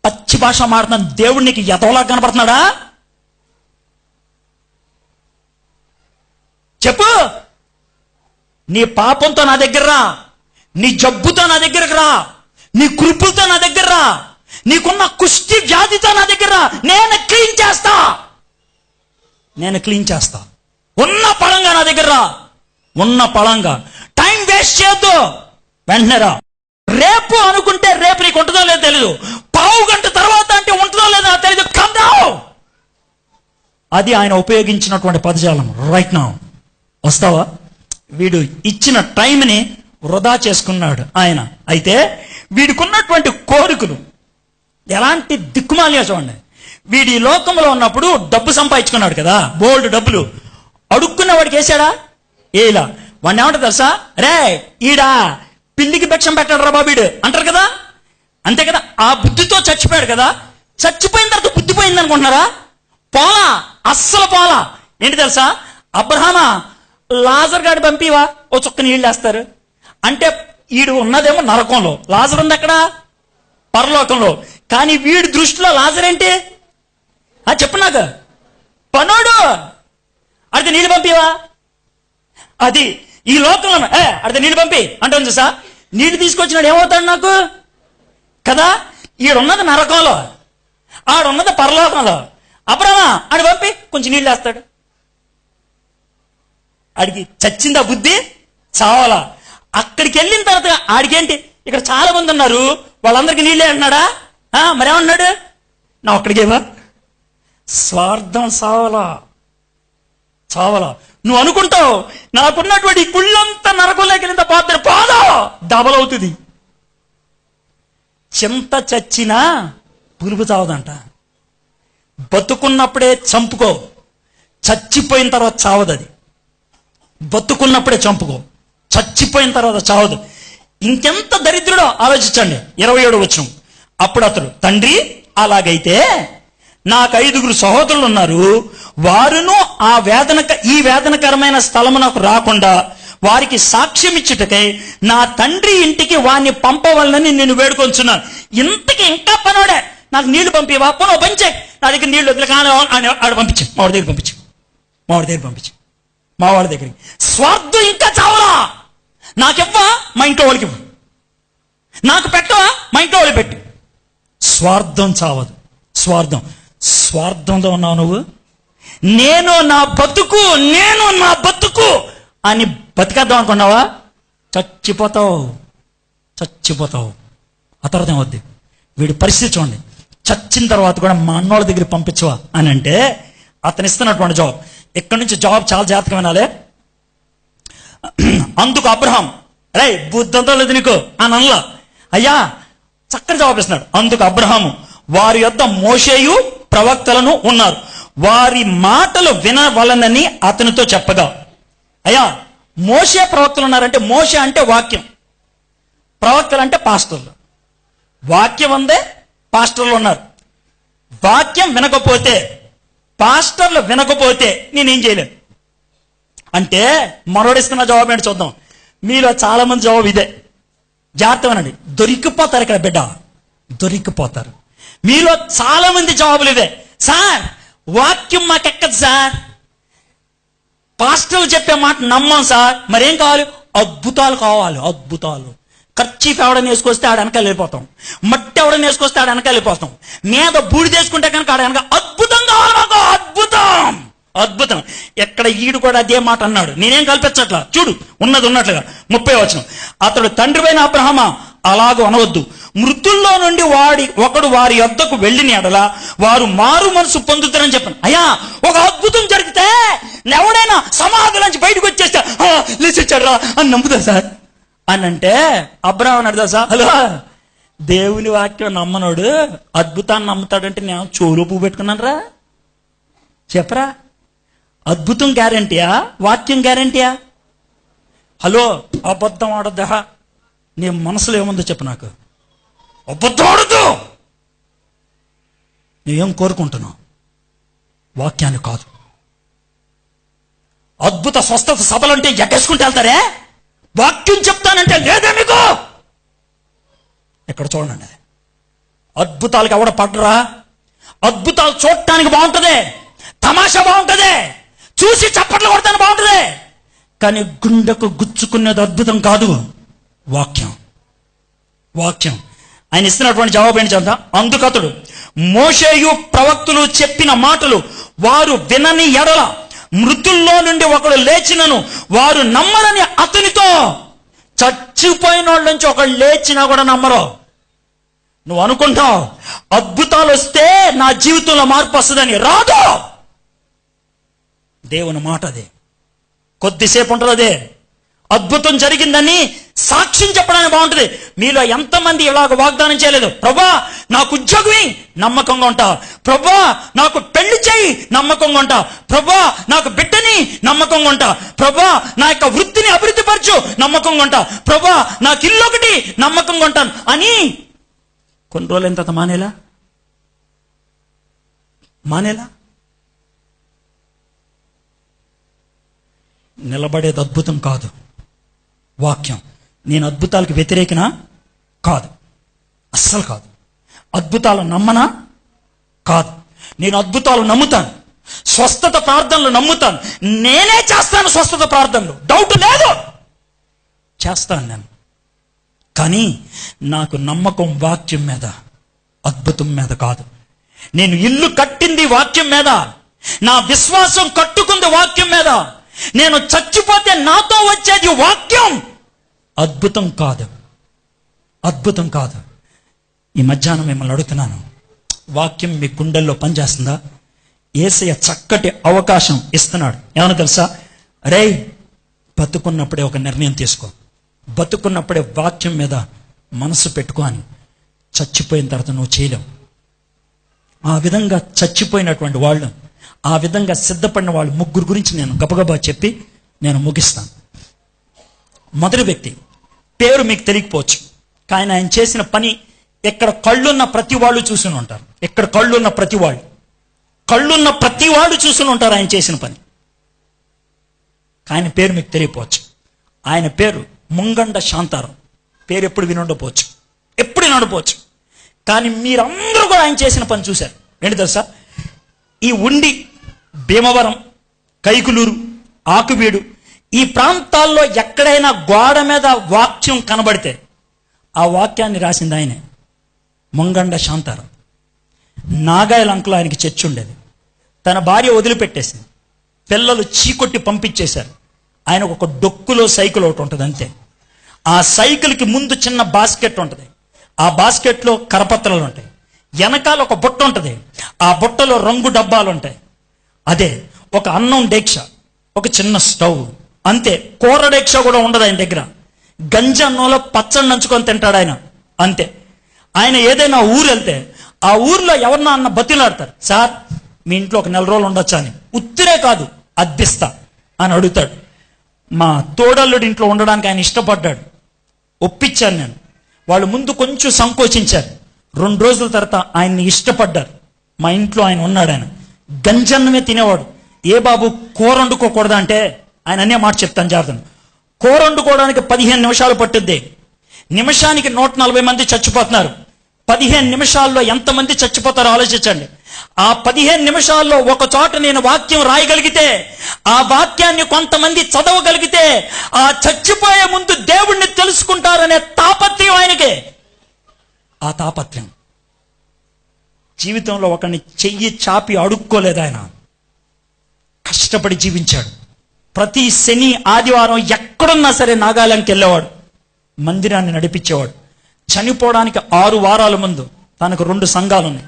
పచ్చి భాష మాడుతున్నాను, దేవుడు నీకు ఎతవలా కనపడుతున్నాడా? చెప్పు. నీ పాపంతో నా దగ్గర రా, నీ జబ్బుతో నా దగ్గరకు రా, నీ కృపులతో నా దగ్గర రా, నీకున్న కుష్టి వ్యాధితో నా దగ్గర రా. నేను క్లీన్ చేస్తా. ఉన్న పళంగా నా దగ్గర రా. ఉన్న పళంగా. టైం వేస్ట్ చేయొద్దు, వెంటనే రా. రేపు అనుకుంటే రేపు నీకు ఉంటుందో లేదో తెలీదు. 1/2 గంట తర్వాత అంటే ఉంటుందో లేదో తెలీదు. అది ఆయన ఉపయోగించినటువంటి పదజాలం. రైట్ నౌ వస్తావా? వీడు ఇచ్చిన టైంని వృధా చేసుకున్నాడు ఆయన. అయితే వీడికున్నటువంటి కోరికలు ఎలాంటి దిక్కుమాలిగా చూడండి. వీడి లోకంలో ఉన్నప్పుడు డబ్బు సంపాదించుకున్నాడు కదా, బోల్డ్ డబ్బులు. అడుక్కున్న వాడికి వేసాడా? ఏలా. వాడిని ఏమంటారు తెలుసా? రే ఈడా పిల్లికి భిక్షం పెట్టాడు రా బాబీడు అంటారు కదా. అంతే కదా. ఆ బుద్ధితో చచ్చిపోయాడు కదా. చచ్చిపోయిన తర్వాత బుద్ధి పోయింది అనుకుంటున్నారా? పోలా, అస్సలు పోలా. ఏంటి తెలుసా? అబ్రహామా లాజర్ గాడి పంపివా, ఓ చుక్క నీళ్ళు వేస్తారు అంటే వీడు ఉన్నదేమో నరకంలో, లాజర్ ఉంది అక్కడ పరలోకంలో. కానీ వీడి దృష్టిలో లాజర్ ఏంటి? చెప్పు నాకు. పనోడు. అడితే నీళ్ళు పంపివా? అది ఈ లోకంలో అడితే నీళ్ళు పంపి అంటాను చూసా. నీళ్ళు తీసుకొచ్చినాడు ఏమవుతాడు నాకు కదా. ఈడున్నది నరకంలో, ఆడున్నది పరలోకంలో. అబ్రహ్మా ఆడు పంపి కొంచెం నీళ్ళు వేస్తాడు. ఆడికి చచ్చిందా బుద్ధి? చావాలా. అక్కడికి వెళ్ళిన తర్వాత ఆడికేంటి, ఇక్కడ చాలా మంది ఉన్నారు వాళ్ళందరికీ నీళ్ళే అంటున్నాడా? మరేమన్నాడు? నా ఒక్కడికేవా? స్వార్థం చావాలా, చావాలా. నువ్వు అనుకుంటావు నాకున్నటువంటి కుళ్ళంతా నరకంలోకి వెళ్ళిన పాత్ర పాదా డబల్ అవుతుంది. చింత చచ్చినా పులుపు చావదంట. బతుకున్నప్పుడే చంపుకో, చచ్చిపోయిన తర్వాత చావదు. అది బతుకున్నప్పుడే చంపుకో, చచ్చిపోయిన తర్వాత చావదు. ఇంకెంత దరిద్రుడో ఆలోచించండి. 27వ వచనం. అప్పుడు అతడు, తండ్రి అలాగైతే నాకు 5 సహోదరులు ఉన్నారు, వారును ఈ వేదనకరమైన స్థలమునకు రాకుండా వారికి సాక్ష్యం ఇచ్చుటకై నా తండ్రి ఇంటికి వారిని పంపవాలని నేను వేడుకొంచున్నాను. ఇంతకి ఇంకా పనోడే, నాకు నీళ్లు పంపివా? పోను పంచే, నా దగ్గర నీళ్లు వదిలే కానీ ఆడ పంపించు, మా వాడి దగ్గర పంపించు, మా వాడి దగ్గర పంపించు, మా వాళ్ళ దగ్గరికి. స్వార్థం ఇంకా చావలా. నాకివ్వా? మా ఇంట్లో వాళ్ళకి ఇవ్వు. నాకు పెట్టవా? మా ఇంట్లో వాళ్ళు పెట్టు. స్వార్థం చావదు. స్వార్థంలో ఉన్నావు నువ్వు. నేను నా బతుకు అని బతికేద్దాం అనుకున్నావా? చచ్చిపోతావు. ఆ తర్వాత ఏమవుద్ది? వీడి పరిస్థితి చూడండి. చచ్చిన తర్వాత కూడా మా అన్నోళ్ళ దగ్గర పంపించవా అని అంటే అతను ఇస్తున్నటువంటి జవాబు. ఇక్కడి నుంచి జవాబు చాలా జాగ్రత్తగా వినాలి. అందుకు అబ్రహాం, రే బుద్ధంతో లేదు నీకు అని అనలా. అయ్యా చక్కని జవాబు ఇస్తున్నాడు. అందుకు అబ్రహాము, వారి యొద్ద మోషేయు ప్రవక్తలను ఉన్నారు, వారి మాటలు వినవలనని అతనితో చెప్పగా. అయ్యా మోషే ప్రవక్తలు ఉన్నారంటే, మోషే అంటే వాక్యం, ప్రవక్తలు అంటే పాస్టర్లు. వాక్యం అందే పాస్టర్లు ఉన్నారు. వాక్యం వినకపోతే, పాస్టర్లు వినకపోతే నేనేం చేయలేను అంటే మనోడిస్తున్న జవాబు ఏంటి చూద్దాం. మీలో చాలా మంది జవాబు ఇదే. జాగ్రత్త వినండి. దొరికిపోతారు ఇక్కడ బిడ్డ, దొరికిపోతారు. మీలో చాలా మంది జవాబులు ఇదే. సార్ వాక్యం మాకెక్కదు సార్, పాస్టర్లు చెప్పే మాట నమ్మం సార్. మరేం కావాలి? అద్భుతాలు కావాలి. అద్భుతాలు. ఖర్చీఫ్ ఎవడని వేసుకొస్తే ఆడ వెనకాల వెళ్ళిపోతాం, మట్టి ఎవడని వేసుకొస్తే ఆడ వెనకాల వెళ్ళిపోతాం, మీద బూడి తీసుకుంటే కనుక ఆడ వెనక అద్భుతం కావాలి మాకు. అద్భుతం. ఎక్కడ ఈడు కూడా అదే మాట అన్నాడు. నేనేం కల్పించట్లా, చూడు ఉన్నది ఉన్నట్లుగా. 30వ వచనం. అతడు, తండ్రివైన అబ్రహామా అలాగూ అనవద్దు, మృతుల్లో నుండి ఒకడు వారి యొద్దకు వెళ్ళిన ఎడల వారు మారు మనసు పొందుతారని చెప్పాను. అయ్యా ఒక అద్భుతం జరిగితే ఎవడైనా సమాధి నుంచి బయటకు వచ్చేస్తే లేచొచ్చాడు రా అని నమ్ముతారు సార్ అని అంటే, అబ్రహాం అన్నాడు తెలుసా, హలో దేవుని వాక్యం నమ్మనోడు అద్భుతాన్ని నమ్ముతాడంటే నేను చెవులో పువ్వు పెట్టుకున్నాను రా చెప్పరా. అద్భుతం గ్యారంటీయా? వాక్యం గ్యారంటీయా? హలో అబద్ధం ఆడద్దా? నీ మనసులో ఏముందో చెప్పు నాకు. అబద్ధం ఆడద్దు. నువ్వేం కోరుకుంటున్నావు? వాక్యాన్ని కాదు. అద్భుత స్వస్థత సభలంటే ఎగ్గేసుకుంటూ వెళ్తారే, వాక్యం చెప్తానంటే లేదే మీకు. ఇక్కడ చూడండి, అద్భుతాలకు ఎవడ పడ్డరా? అద్భుతాలు చూడటానికి బాగుంటుంది, తమాషా బాగుంటుంది, చూసి చప్పట్లు కొడతాను బాగుంటుంది, కానీ గుండెకు గుచ్చుకునేది అద్భుతం కాదు, వాక్యం. ఆయన ఇస్తున్నటువంటి జవాబు ఏంటి చెప్తా. అందుకతడు, మోషేయు ప్రవక్తులు చెప్పిన మాటలు వారు వినని ఎడల మృతుల్లో నుండి ఒకడు లేచినను వారు నమ్మరని అతనితో. చచ్చిపోయిన వాళ్ళ నుంచి ఒకడు లేచినా కూడా నమ్మరు. నువ్వు అనుకుంటావు అద్భుతాలు వస్తే నా జీవితంలో మార్పు వస్తుందని. రాదు. దేవుని మాట అదే. కొద్దిసేపు ఉంటుంది అదే. అద్భుతం జరిగిందని సాక్ష్యం చెప్పడానికి బాగుంటుంది. మీలో ఎంతమంది ఇలాగ వాగ్దానం చేయలేదు, ప్రభా నాకు ఉద్యోగం నమ్మకంగా ఉంటా, ప్రభా నాకు పెళ్లి చేయి నమ్మకంగా ఉంటా, ప్రభా నాకు బిడ్డని నమ్మకంగా ఉంటా, ప్రభా నా యొక్క వృత్తిని అభివృద్ధి పరచు నమ్మకంగా ఉంటా, ప్రభా నాకు ఇల్లు ఒకటి నమ్మకంగా ఉంటాను అని కొన్ని రోజులు ఎంత మానేలా నిలబడేది అద్భుతం కాదు, వాక్యం. నేను అద్భుతాలకు వ్యతిరేకినా కాదు, అస్సలు కాదు. అద్భుతాలు నమ్మనా కాదు. నేను అద్భుతాలు నమ్ముతాను. స్వస్థత ప్రార్థనలు నమ్ముతాను. నేనే చేస్తాను స్వస్థత ప్రార్థనలు, డౌట్ లేదు, చేస్తాను నేను. కానీ నాకు నమ్మకం వాక్యం మీద, అద్భుతం మీద కాదు. నేను ఇల్లు కట్టింది వాక్యం మీద, నా విశ్వాసం కట్టుకుంది వాక్యం మీద. నేను చచ్చిపోతే నాతో వచ్చేది వాక్యం, అద్భుతం కాదు, అద్భుతం కాదు. ఈ మధ్యాహ్నం మిమ్మల్ని అడుగుతున్నాను, వాక్యం మీ గుండెల్లో పనిచేస్తుందా? యేసయ్య చక్కటి అవకాశం ఇస్తున్నాడు. ఏమన్నా తెలుసా? రేయ్, బతుకున్నప్పుడే ఒక నిర్ణయం తీసుకో, బతుకున్నప్పుడే వాక్యం మీద మనసు పెట్టుకో అని. చచ్చిపోయిన తర్వాత నువ్వు చేయలేవు. ఆ విధంగా చచ్చిపోయినటువంటి వాళ్ళు, ఆ విధంగా సిద్ధపడిన వాళ్ళు ముగ్గురు గురించి నేను గబగబా చెప్పి నేను ముగిస్తాను. మొదటి వ్యక్తి పేరు మీకు తెలియకపోవచ్చు, కానీ ఆయన చేసిన పని ఇక్కడ కళ్ళున్న ప్రతి వాళ్ళు చూసుని ఉంటారు. ఇక్కడ కళ్ళున్న ప్రతి వాళ్ళు చూసుని ఉంటారు ఆయన చేసిన పని. ఆయన పేరు మీకు తెలియకపోవచ్చు. ఆయన పేరు ముంగండ శాంతారావు. పేరు ఎప్పుడు వినుండపోవచ్చు, ఎప్పుడు వినకపోవచ్చు, కానీ మీరందరూ కూడా ఆయన చేసిన పని చూశారు. ఏంటి తెలుసా? ఈ ఉండి, భీమవరం, కైకులూరు, ఆకువీడు ఈ ప్రాంతాల్లో ఎక్కడైనా గోడ మీద వాక్యం కనబడితే ఆ వాక్యాన్ని రాసింది ఆయనే, ముంగండ శాంతారావు. నాగాయల అంకులు ఆయనకి చర్చ్ ఉండేది. తన భార్య వదిలిపెట్టేసింది, పిల్లలు చీకొట్టి పంపించేశారు. ఆయనకు ఒక డొక్కులో సైకిల్ ఒకటి ఉంటుంది అంతే. ఆ సైకిల్కి ముందు చిన్న బాస్కెట్ ఉంటుంది, ఆ బాస్కెట్లో కరపత్రాలు ఉంటాయి, వెనకాల ఒక బుట్ట ఉంటుంది, ఆ బుట్టలో రంగు డబ్బాలు ఉంటాయి. అదే ఒక అన్నం డేక్ష, ఒక చిన్న స్టవ్ అంతే. కూర డేక్ష కూడా ఉండదు ఆయన దగ్గర. గంజి అన్నంలో పచ్చడి నంచుకొని తింటాడు ఆయన అంతే. ఆయన ఏదైనా ఊరు వెళ్తే ఆ ఊర్లో ఎవరన్నా అన్న బతిలాడతారు, సార్ మీ ఇంట్లో ఒక 4 రోజులు ఉండొచ్చా అని. ఉత్తిరే కాదు, అద్దిస్తా అని అడుగుతాడు. మా తోడల్లుడి ఇంట్లో ఉండడానికి ఆయన ఇష్టపడ్డాడు, ఒప్పించాను నేను. వాళ్ళు ముందు కొంచెం సంకోచించారు, 2 రోజుల తర్వాత ఆయన్ని ఇష్టపడ్డారు. మా ఇంట్లో ఆయన ఉన్నాడు. ఆయన గంజన్నమే తినేవాడు. ఏ బాబు కూర వండుకోకూడదా అంటే ఆయన అనే మాట చెప్తాను జాగ్రత్త. కూర వండుకోవడానికి 15 నిమిషాలు పట్టుద్ది. నిమిషానికి 140 మంది చచ్చిపోతున్నారు. 15 నిమిషాల్లో ఎంతమంది చచ్చిపోతారో ఆలోచించండి. ఆ 15 నిమిషాల్లో ఒక చోట నేను వాక్యం రాయగలిగితే, ఆ వాక్యాన్ని కొంతమంది చదవగలిగితే, ఆ చచ్చిపోయే ముందు దేవుణ్ణి తెలుసుకుంటారనే తాపత్రయం ఆయనకే. ఆ తాపత్రయం జీవితంలో ఒకరిని చెయ్యి చాపి అడుక్కోలేదు. ఆయన కష్టపడి జీవించాడు. ప్రతి శని ఆదివారం ఎక్కడున్నా సరే నాగాలాండ్కి వెళ్ళేవాడు, మందిరాన్ని నడిపించేవాడు. చనిపోవడానికి 6 వారాల ముందు తనకు 2 సంఘాలు ఉన్నాయి.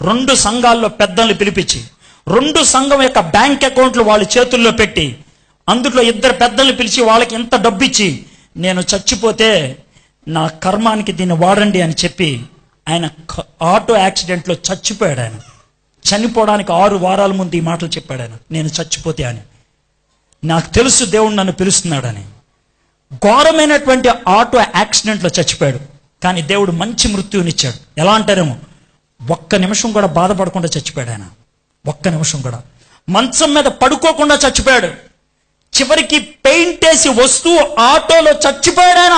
2 సంఘాల్లో పెద్దల్ని పిలిపించి 2 సంఘం యొక్క బ్యాంక్ అకౌంట్లు వాళ్ళ చేతుల్లో పెట్టి, అందులో 2 పెద్దల్ని పిలిచి వాళ్ళకి ఎంత డబ్బు ఇచ్చి, నేను చచ్చిపోతే నా కర్మానికి దీన్ని వాడండి అని చెప్పి ఆయన ఆటో యాక్సిడెంట్లో చచ్చిపోయాడు. ఆయన చనిపోవడానికి 6 వారాల ముందు ఈ మాటలు చెప్పాడు ఆయన, నేను చచ్చిపోతే అని. నాకు తెలుసు దేవుడు నన్ను పిలుస్తున్నాడని. ఘోరమైనటువంటి ఆటో యాక్సిడెంట్లో చచ్చిపోయాడు. కానీ దేవుడు మంచి మృత్యునిచ్చాడు. ఎలా అంటారేమో, 1 నిమిషం కూడా బాధపడకుండా చచ్చిపోయాడు ఆయన. 1 నిమిషం కూడా మంచం మీద పడుకోకుండా చచ్చిపోయాడు. చివరికి పెయింట్ వేసి వస్తూ ఆటోలో చచ్చిపోయాడు ఆయన.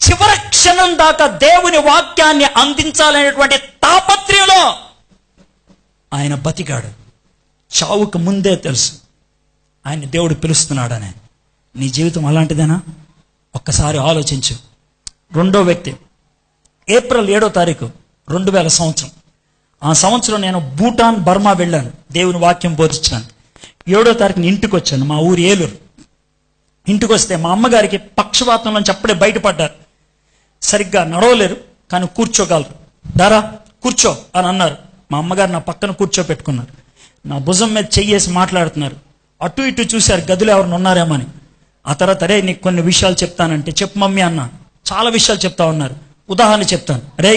చివరి క్షణం దాకా దేవుని వాక్యాన్ని అందించాలనేటువంటి తాపత్రయంలో ఆయన బతికాడు. చావుకు ముందే తెలుసు ఆయన దేవుడు పిలుస్తున్నాడని. నీ జీవితం అలాంటిదేనా? ఒక్కసారి ఆలోచించు. 2వ వ్యక్తి ఏప్రిల్ 7వ తారీఖు 2000 సంవత్సరం. ఆ సంవత్సరం నేను భూటాన్, బర్మా వెళ్ళాను దేవుని వాక్యం బోధించాను. 7వ తారీఖున ఇంటికి వచ్చాను. మా ఊరు ఏలూరు. ఇంటికి వస్తే మా అమ్మగారికి పక్షవాతంలో అప్పుడే బయటపడ్డారు. సరిగ్గా నడవలేరు, కానీ కూర్చోగలరు. దారా కూర్చో అని అన్నారు. మా అమ్మగారు నా పక్కన కూర్చోపెట్టుకున్నారు. నా భుజం మీద చెయ్యేసి మాట్లాడుతున్నారు. అటు ఇటు చూశారు గదిలో ఎవరిని ఉన్నారేమో అని. ఆ తర్వాత అరే నీకు కొన్ని విషయాలు చెప్తానంటే చెప్పు మమ్మీ అన్న. చాలా విషయాలు చెప్తా ఉన్నారు. ఉదాహరణ చెప్తాను. అరే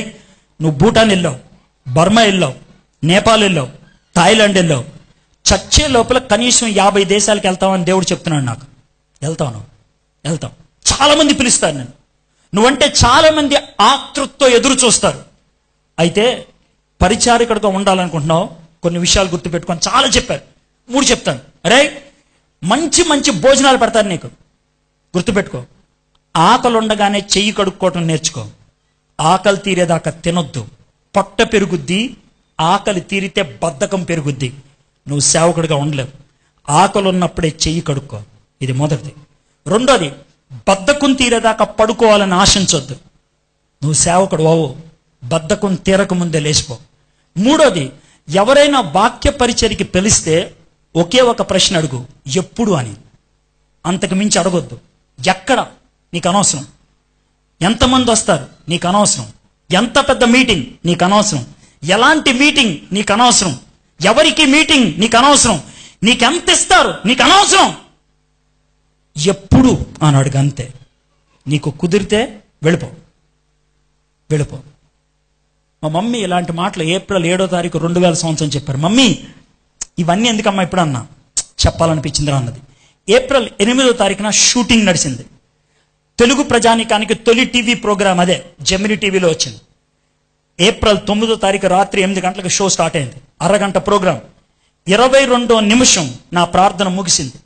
నువ్వు భూటాన్ వెళ్ళావు, బర్మా వెళ్ళావు, నేపాల్ వెళ్ళావు, థాయిలాండ్ వెళ్ళావు. చచ్చే లోపల కనీసం 50 దేశాలకు వెళ్తావని దేవుడు చెప్తున్నాడు నాకు. వెళ్తాం. చాలా మంది పిలుస్తారు నేను. నువ్వంటే చాలా మంది ఆతృతతో ఎదురు చూస్తారు. అయితే పరిచారికుడిగా ఉండాలనుకుంటున్నావు, కొన్ని విషయాలు గుర్తుపెట్టుకొని చాలా చెప్పారు. 3 చెప్తాను. అరే మంచి మంచి భోజనాలు పెడతారు నీకు, గుర్తుపెట్టుకో. ఆకలి ఉండగానే చెయ్యి కడుక్కోవటం నేర్చుకో. ఆకలి తీరేదాకా తినొద్దు, పొట్ట పెరుగుద్ది. ఆకలి తీరితే బద్ధకం పెరుగుద్ది, నువ్వు సేవకుడిగా ఉండలేవు. ఆకలి ఉన్నప్పుడే చెయ్యి కడుక్కో, ఇది మొదటిది. రెండోది, బద్ధకం తీరేదాకా పడుకోవాలని ఆశించొద్దు, నువ్వు సేవకుడు అవ్వు. బద్ధకం తీరక ముందే లేచిపో. మూడోది, ఎవరైనా వాక్య పరిచర్యకి పిలిస్తే ఒకే ఒక ప్రశ్న అడుగు, ఎప్పుడు అని. అంతకు మించి అడగొద్దు. ఎక్కడ నీకు అనవసరం, ఎంతమంది వస్తారు నీకు అనవసరం, ఎంత పెద్ద మీటింగ్ నీకు అనవసరం, ఎలాంటి మీటింగ్ నీకు అనవసరం, ఎవరికి మీటింగ్ నీకు అనవసరం, నీకెంత ఇస్తారు నీకు అనవసరం. ఎప్పుడు అని అడుగు, అంతే. నీకు కుదిరితే వెళ్ళిపో. మా మమ్మీ ఇలాంటి మాటలు ఏప్రిల్ 7వ తారీఖు 2000 సంవత్సరం చెప్పారు. మమ్మీ ఇవన్నీ ఎందుకమ్మా ఇప్పుడు అన్నా, చెప్పాలనిపించిందిరా అన్నది. ఏప్రిల్ 8వ తారీఖున షూటింగ్ నడిచింది. తెలుగు ప్రజానికానికి తొలి టీవీ ప్రోగ్రాం అదే, జెమిని టీవీలో వచ్చింది. ఏప్రిల్ 9వ తారీఖు రాత్రి 8 గంటలకు షో స్టార్ట్ అయింది. అరగంట ప్రోగ్రాం. 22వ నిమిషం నా ప్రార్థన ముగిసింది.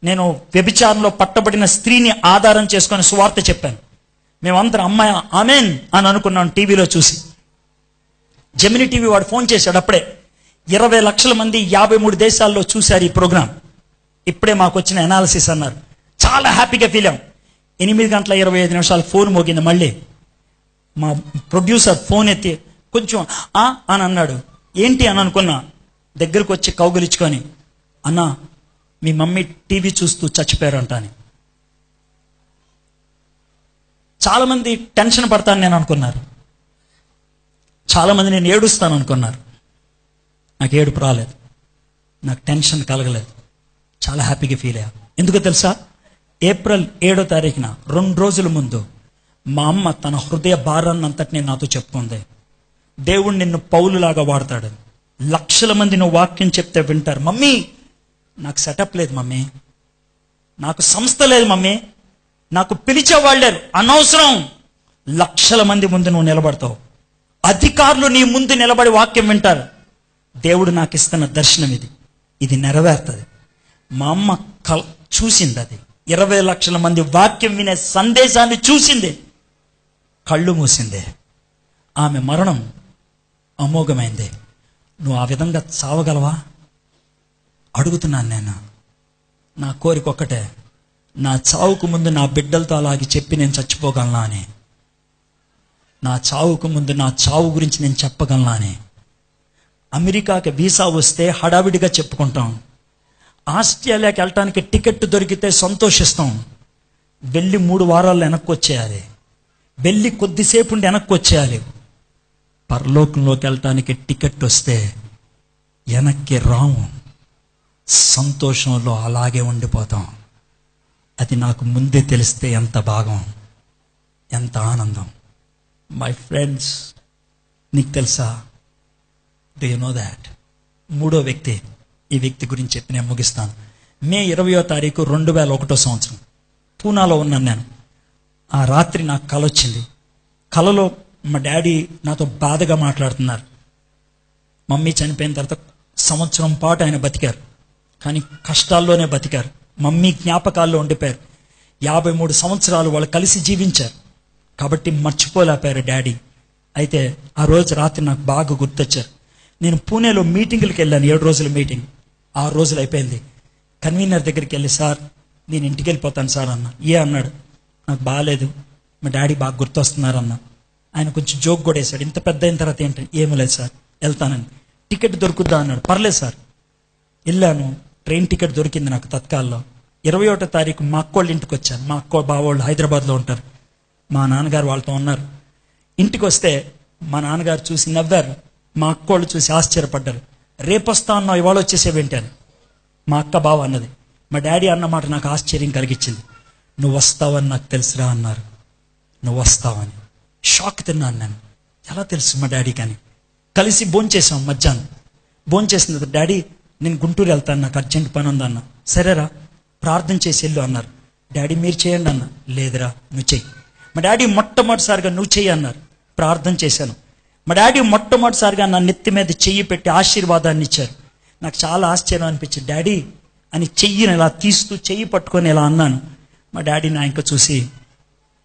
నేను వ్యభిచారంలో పట్టబడిన స్త్రీని ఆధారం చేసుకొని సువార్త చెప్పాను. మేమందరం అమ్మాయి ఆమెన్ అని అనుకున్నాం టీవీలో చూసి. జెమిని టీవీ వాడు ఫోన్ చేశాడు అప్పుడే. 20 లక్షల మంది 53 దేశాల్లో చూశారు ఈ ప్రోగ్రాం. ఇప్పుడే మాకు వచ్చిన అనాలిసిస్ అన్నారు. చాలా హ్యాపీగా ఫీల్ అయ్యాం. 8:25 ఫోన్ మోగింది. మళ్ళీ మా ప్రొడ్యూసర్ ఫోన్ ఎత్తి కొంచెం అని అన్నాడు. ఏంటి అని అనుకున్నా. దగ్గరకు వచ్చి కౌగిలించుకొని, అన్నా మీ మమ్మీ టీవీ చూస్తూ చచ్చిపోయారంట అని. చాలా మంది టెన్షన్ పడతాను నేను అనుకున్నారు. చాలా మంది నేను ఏడుస్తాను అనుకున్నారు. నాకు ఏడుపు రాలేదు, నాకు టెన్షన్ కలగలేదు. చాలా హ్యాపీగా ఫీల్ అయ్యా. ఎందుకో తెలుసా, ఏప్రిల్ 7వ తారీఖున 2 రోజుల ముందు మా అమ్మ తన హృదయ భారాన్ని అంతటినీ నాతో చెప్పుకుంది. దేవుడు నిన్ను పౌలులాగా వాడతాడు, లక్షల మంది నువ్వు వాక్యం చెప్తే వింటారు. మమ్మీ నాకు సెటప్ లేదు మమ్మీ, నాకు సంస్థ లేదు మమ్మీ, నాకు పిలిచేవాళ్ళు లేరు, అనవసరం. లక్షల మంది ముందు నువ్వు నిలబడతావు, అధికారులు నీ ముందు నిలబడి వాక్యం వింటారు. దేవుడు నాకు ఇస్తున్న దర్శనం ఇది నెరవేరుతుంది. మా అమ్మ చూసింది, అది 20 లక్షల మంది వాక్యం వినే సందేశాన్ని చూసింది, కళ్ళు మూసింది. ఆమె మరణం అమోఘమైంది. నువ్వు ఆ విధంగా చావగలవా అడుగుతున్నాను నేను. నా కోరిక ఒక్కటే, నా చావుకు ముందు నా బిడ్డలతో అలాగే చెప్పి నేను చచ్చిపోగలనా అని. నా చావుకు ముందు నా చావు గురించి నేను చెప్పగలనా అని. అమెరికాకి వీసా వస్తే హడావిడిగా చెప్పుకుంటాం. ఆస్ట్రేలియాకి వెళ్ళటానికి టికెట్ దొరికితే సంతోషిస్తాం. వెళ్ళి 3 వారాల్లో వెనక్కి వచ్చేయాలి, వెళ్ళి కొద్దిసేపు ఉండి వెనక్కి వచ్చేయాలి. పరలోకంలోకి వెళ్ళటానికి టికెట్ వస్తే వెనక్కి రాము, సంతోషంలో అలాగే ఉండిపోతాం. అది నాకు ముందే తెలిస్తే ఎంత భాగం, ఎంత ఆనందం. మై ఫ్రెండ్స్, నీకు తెలుసా, డు యు నో దాట్? 3వ వ్యక్తి, ఈ వ్యక్తి గురించి చెప్పి నేను ముగిస్తాను. మే 20వ తారీఖు 2001 సంవత్సరం పూనాలో ఉన్నాను నేను. ఆ రాత్రి నాకు కల వచ్చింది. కలలో మా డాడీ నాతో బాధగా మాట్లాడుతున్నారు. మమ్మీ చనిపోయిన తర్వాత సంవత్సరం పాటు ఆయన బతికారు, కానీ కష్టాల్లోనే బతికారు. మమ్మీ జ్ఞాపకాల్లో ఉండిపోయారు. 53 సంవత్సరాలు వాళ్ళు కలిసి జీవించారు, కాబట్టి మర్చిపోలేపారు డాడీ. అయితే ఆ రోజు రాత్రి నాకు బాగా గుర్తొచ్చారు. నేను పూణేలో మీటింగులకి వెళ్ళాను, 7 రోజుల మీటింగ్. 6 రోజులు అయిపోయింది. కన్వీనర్ దగ్గరికి వెళ్ళి, సార్ నేను ఇంటికి వెళ్ళిపోతాను సార్ అన్న. అన్నాడు, నాకు బాగాలేదు, మా డాడీ బాగా గుర్తొస్తున్నారు అన్న. ఆయన కొంచెం జోక్ కూడా వేశాడు, ఇంత పెద్ద అయిన తర్వాత ఏంటి, ఏమీ లేదు సార్ వెళ్తానని. టికెట్ దొరుకుద్దా అన్నాడు. పర్లేదు సార్. వెళ్ళాను, ట్రైన్ టికెట్ దొరికింది నాకు తత్కాల్లో. 21వ తారీఖు మా అక్కోళ్ళ ఇంటికి వచ్చాను. మా అక్క బావోళ్ళు హైదరాబాద్లో ఉంటారు. మా నాన్నగారు వాళ్ళతో ఉన్నారు. ఇంటికి వస్తే మా నాన్నగారు చూసి నవ్వారు, మా అక్కోళ్ళు చూసి ఆశ్చర్యపడ్డారు. రేపు వస్తా అన్నావు, ఇవాళ వచ్చేసేవేంటి అని. మా అక్క బావ అన్నది. మా డాడీ అన్నమాట నాకు ఆశ్చర్యం కలిగించింది. నువ్వు వస్తావని నాకు తెలుసురా అన్నారు. నువ్వు వస్తావని షాక్ తిన్నాను నేను. ఎలా తెలుసు మా డాడీ కానీ. కలిసి భోంచేసాం మధ్యాహ్నం. భోంచేసిన తర్వాత డాడీ నేను గుంటూరు వెళ్తాను, నాకు అర్జెంట్ పని ఉందన్న. సరేరా ప్రార్థన చేసి వెళ్ళు అన్నారు. డాడీ మీరు చేయండి అన్న. లేదురా నువ్వు చెయ్యి. మా డాడీ మొట్టమొదటిసారిగా నువ్వు చెయ్యి అన్నారు. ప్రార్థన చేశాను. మా డాడీ మొట్టమొదటిసారిగా నా నెత్తి మీద చెయ్యి పెట్టి ఆశీర్వాదాన్ని ఇచ్చారు. నాకు చాలా ఆశ్చర్యం అనిపించింది. డాడీ అని చెయ్యిని ఇలా తీస్తూ చెయ్యి పట్టుకొని ఇలా అన్నాను. మా డాడీ నా ఇంకా చూసి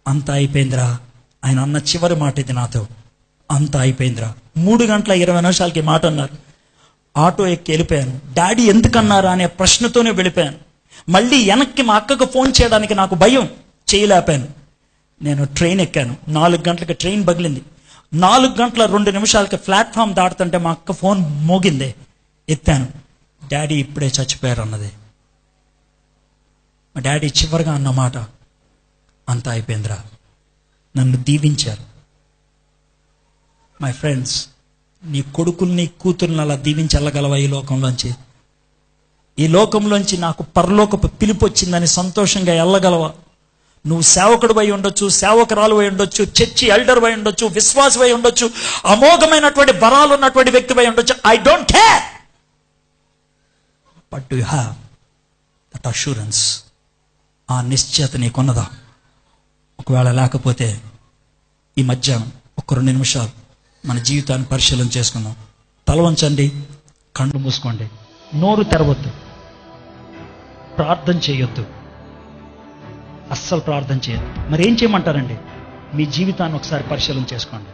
అంతా అయిపోయిందిరా. ఆయన అన్న చివరి మాట ఇది నాతో, అంతా అయిపోయిందిరా. 3:20 మాట అన్నారు. ఆటో ఎక్కి వెళ్ళిపోయాను. డాడీ ఎందుకన్నారా అనే ప్రశ్నతోనే వెళ్ళిపోయాను. మళ్ళీ వెనక్కి మా అక్కకు ఫోన్ చేయడానికి నాకు భయం, చేయలేపాను. నేను ట్రైన్ ఎక్కాను. 4 గంటలకు ట్రైన్ బగిలింది. 4:02 ప్లాట్ఫామ్ దాటుతుంటే మా అక్క ఫోన్ మోగిందే. ఎత్తాను. డాడీ ఇప్పుడే చచ్చిపోయారు అన్నది. మా డాడీ చివరిగా అన్న మాట అంతా అయిపోయిందిరా. నన్ను దీవించారు. మై ఫ్రెండ్స్, నీ కొడుకుల్ని కూతుర్ని అలా దీవించి వెళ్ళగలవా ఈ లోకంలోంచి? ఈ లోకంలోంచి నాకు పరలోకపు పిలుపు వచ్చిందని సంతోషంగా వెళ్ళగలవా? నువ్వు సేవకుడు అయి ఉండొచ్చు, సేవకురాలు అయి ఉండొచ్చు, చర్చి ఎల్డర్ అయి ఉండొచ్చు, విశ్వాసం అయి ఉండొచ్చు, అమోఘమైనటువంటి వరాలు ఉన్నటువంటి వ్యక్తి అయి ఉండొచ్చు. I don't care. But you have that assurance. ఆ నిశ్చయత నీకున్నదా? ఒకవేళ లేకపోతే ఈ మధ్యాహ్నం 2 నిమిషాలు మన జీవితాన్ని పరిశీలన చేసుకుందాం. తల వంచండి, కళ్ళు మూసుకోండి, నోరు తెరవద్దు, ప్రార్థన చేయొద్దు, అస్సలు ప్రార్థన చేయొద్దు. మరి ఏం చేయమంటారండి? మీ జీవితాన్ని ఒకసారి పరిశీలన చేసుకోండి.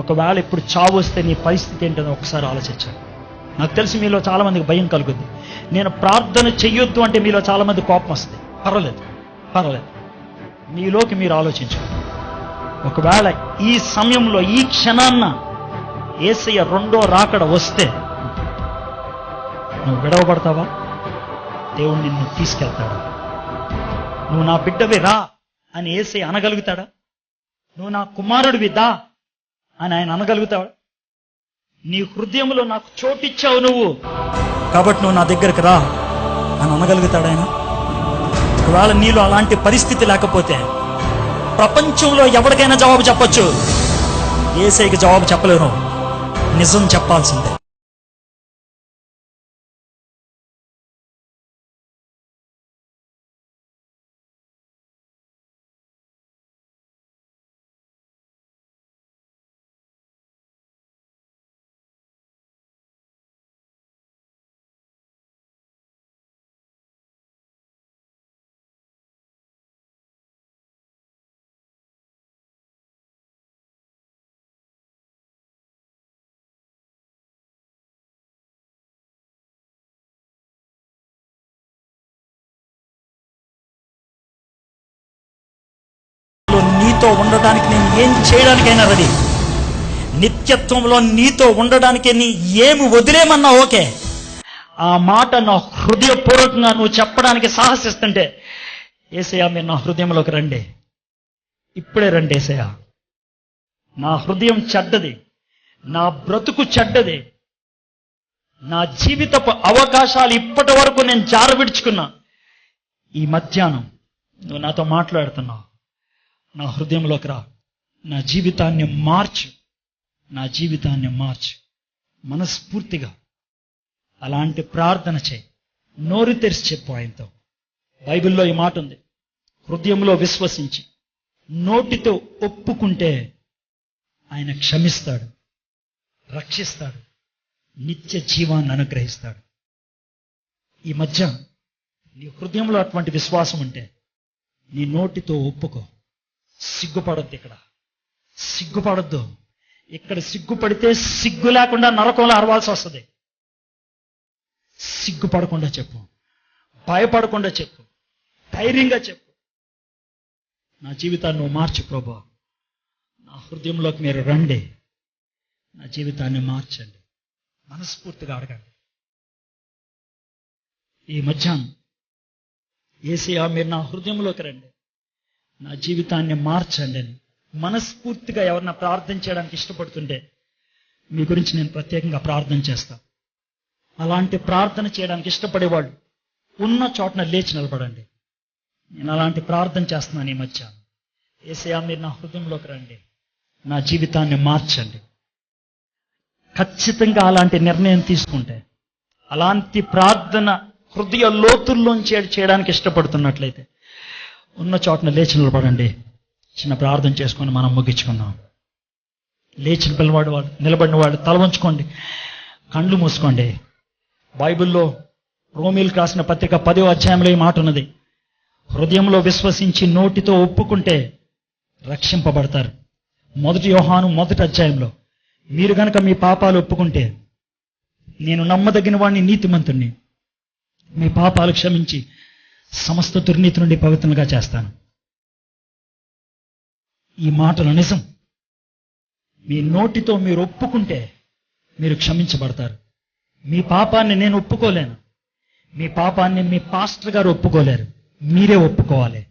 ఒకవేళ ఇప్పుడు చావు వస్తే నీ పరిస్థితి ఏంటో ఒకసారి ఆలోచించండి. నాకు తెలిసి మీలో చాలా మందికి భయం కలుగుద్ది. నేను ప్రార్థన చెయ్యొద్దు అంటే మీలో చాలా మంది కోపం వస్తుంది. పర్వాలేదు, మీలోకి మీరు ఆలోచించండి. ఒకవేళ ఈ సమయంలో ఈ క్షణాన్న యేసయ్య 2వ రాకడ వస్తే నువ్వు విడవబడతావా? దేవుడు నిన్ను తీసుకెళ్తాడా? నువ్వు నా బిడ్డవి రా అని యేసయ్య అనగలుగుతాడా? నువ్వు నా కుమారుడివి దా అని ఆయన అనగలుగుతాడా? నీ హృదయంలో నాకు చోటిచ్చావు నువ్వు, కాబట్టి నువ్వు నా దగ్గరికి రా అని అనగలుగుతాడు ఆయన? ఒకవేళ నీలో అలాంటి పరిస్థితి లేకపోతే ప్రపంచంలో ఎవరికైనా జవాబు చెప్పొచ్చు, యేసయ్యకి జవాబు చెప్పలేను. నిజం చెప్పాల్సిందే. నీతో ఉండడానికి నేను ఏం చేయడానికైనా రెడీ. నిత్యత్వంలో నీతో ఉండడానికి నీ ఏమి వదిలేమన్నా ఓకే. ఆ మాట నా హృదయపూర్వకంగా నువ్వు చెప్పడానికి సాహసిస్తుంటే, యేసయ్యా మీరు నా హృదయంలోకి రండి, ఇప్పుడే రండి యేసయ్యా. నా హృదయం చెడ్డది, నా బ్రతుకు చెడ్డది, నా జీవితపు అవకాశాలు ఇప్పటి వరకు నేను జారవిడుచుకున్నా. ఈ మధ్యాహ్నం నువ్వు నాతో మాట్లాడుతున్నావు. నా హృదయంలోకి రా, నా జీవితాన్ని మార్చు, నా జీవితాన్ని మార్చు. మనస్ఫూర్తిగా అలాంటి ప్రార్థన చేయి. నోరు తెరిచి చెప్పు ఆయనతో. బైబిల్లో ఈ మాట ఉంది, హృదయంలో విశ్వసించి నోటితో ఒప్పుకుంటే ఆయన క్షమిస్తాడు, రక్షిస్తాడు, నిత్య జీవాన్ని అనుగ్రహిస్తాడు. ఈ మధ్య నీ హృదయంలో అటువంటి విశ్వాసం ఉంటే నీ నోటితో ఒప్పుకో. సిగ్గుపడొద్దు. సిగ్గుపడొద్దు. ఇక్కడ సిగ్గుపడితే సిగ్గు లేకుండా నరకంలో అరవాల్సి వస్తుంది. సిగ్గుపడకుండా చెప్పు, భయపడకుండా చెప్పు, ధైర్యంగా చెప్పు. నా జీవితాన్ని నువ్వు మార్చు ప్రభువా, నా హృదయంలోకి మీరు రండి, నా జీవితాన్ని మార్చండి. మనస్ఫూర్తిగా అడగండి. ఈ మధ్యాహ్నం యేసయ్యా మీరు నా హృదయంలోకి రండి, నా జీవితాన్ని మార్చండి అని మనస్ఫూర్తిగా ఎవరన్నా ప్రార్థన చేయడానికి ఇష్టపడుతుంటే మీ గురించి నేను ప్రత్యేకంగా ప్రార్థన చేస్తాను. అలాంటి ప్రార్థన చేయడానికి ఇష్టపడేవాళ్ళు ఉన్న చోటన లేచి నిలబడండి. నేను అలాంటి ప్రార్థన చేస్తున్నాను ఈ మధ్య. యేసయ్యా, మీరు నా హృదయంలోకి రండి, నా జీవితాన్ని మార్చండి. ఖచ్చితంగా అలాంటి నిర్ణయం తీసుకుంటే, అలాంటి ప్రార్థన హృదయ లోతుల్లోంచి చేయడానికి ఇష్టపడుతున్నట్లయితే ఉన్న చోటన లేచి నిలబడండి. చిన్న ప్రార్థన చేసుకొని మనం ముగించుకుందాం. లేచి నిలబడిన వాళ్ళు తల వంచుకోండి, కళ్ళు మూసుకోండి. బైబిల్లో రోమీయులకు రాసిన పత్రిక 10వ అధ్యాయంలో ఈ మాట ఉన్నది. హృదయంలో విశ్వసించి నోటితో ఒప్పుకుంటే రక్షింపబడతారు. 1 యోహాను 1వ అధ్యాయంలో, మీరు గనక మీ పాపాలు ఒప్పుకుంటే నేను నమ్మదగిన వాడిని, నీతిమంతుణ్ణి, మీ పాపాలు క్షమించి సమస్త దుర్నీతి నుండి పవిత్రంగా చేస్తాను. ఈ మాటలు నిజం. మీ నోటితో మీరు ఒప్పుకుంటే మీరు క్షమించబడతారు. మీ పాపాన్ని నేను ఒప్పుకోలేను, మీ పాపాన్ని మీ పాస్టర్ గారు ఒప్పుకోలేరు, మీరే ఒప్పుకోవాలి.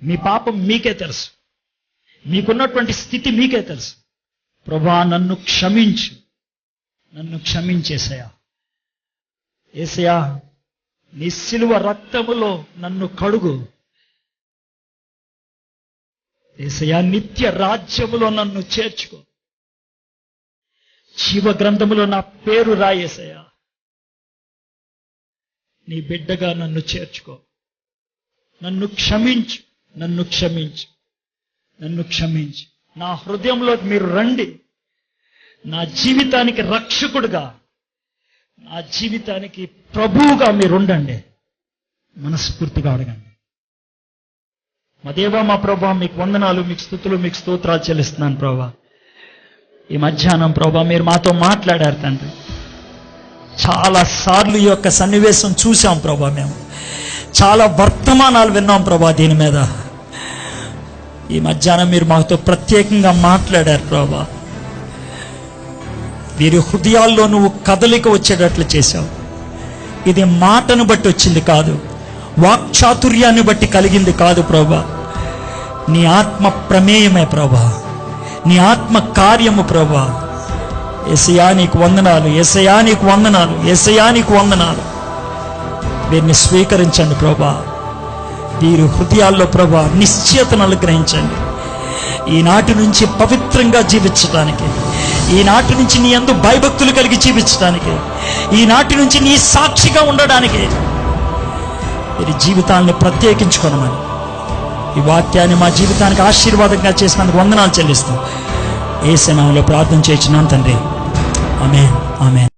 మీ పాపం మీకే తెలుసు, మీకున్నటువంటి స్థితి మీకే తెలుసు. ప్రభువా, నన్ను క్షమించు, నన్ను క్షమించేసయా. యేసయ్యా, నీ సిలువ రక్తములో నన్ను కడుగు. యేసయ్యా, నిత్య రాజ్యములో నన్ను చేర్చుకో. జీవ గ్రంథములో నా పేరు రాయేసయ్యా. నీ బిడ్డగా నన్ను చేర్చుకో. నన్ను క్షమించు, నన్ను క్షమించు, నన్ను క్షమించు. నా హృదయంలోకి మీరు రండి. నా జీవితానికి రక్షకుడుగా, నా జీవితానికి ప్రభువుగా మీరు ఉండండి. మనస్ఫూర్తిగా అడగండి. మా దేవా, మా ప్రభా, మీకు వందనాలు, మీకు స్తుతులు, మీకు స్తోత్రాలు చెల్లిస్తున్నాను ప్రభా. ఈ మధ్యాహ్నం ప్రభా మీరు మాతో మాట్లాడారు తండ్రి. చాలా సార్లు ఈ యొక్క సన్నివేశం చూసాం ప్రభా. మేము చాలా వర్తమానాలు విన్నాం ప్రభా దీని మీద. ఈ మధ్యాహ్నం మీరు మాతో ప్రత్యేకంగా మాట్లాడారు ప్రభా. వీరి హృదయాల్లో నువ్వు కదలిక వచ్చేటట్లు చేశావు. ఇది మాటను బట్టి వచ్చింది కాదు, వాక్చాతుర్యాన్ని బట్టి కలిగింది కాదు ప్రభా. నీ ఆత్మ ప్రమేయమే ప్రభా, నీ ఆత్మ కార్యము ప్రభా. యేసయ్యా నీకు వందనాలు, యేసయ్యా నీకు వందనాలు, యేసయ్యా నీకు వందనాలు. వీరిని స్వీకరించండి ప్రభా. వీరి హృదయాల్లో ప్రభా నిశ్చయతను అనుగ్రహించండి. ఈనాటి నుంచి పవిత్రంగా జీవించడానికి, ఈనాటి నుంచి నీ యందు భయభక్తులు కలిగి జీవించడానికి, ఈనాటి నుంచి నీ సాక్షిగా ఉండడానికి వీరి జీవితాన్ని ప్రత్యేకించుకోనమని, ఈ వాక్యాన్ని మా జీవితానికి ఆశీర్వాదంగా చేసినందుకు వందనాలు చెల్లిస్తాం. యేసు నామములో ప్రార్థన చేయించున్నాను తండ్రి. ఆమేన్, ఆమేన్.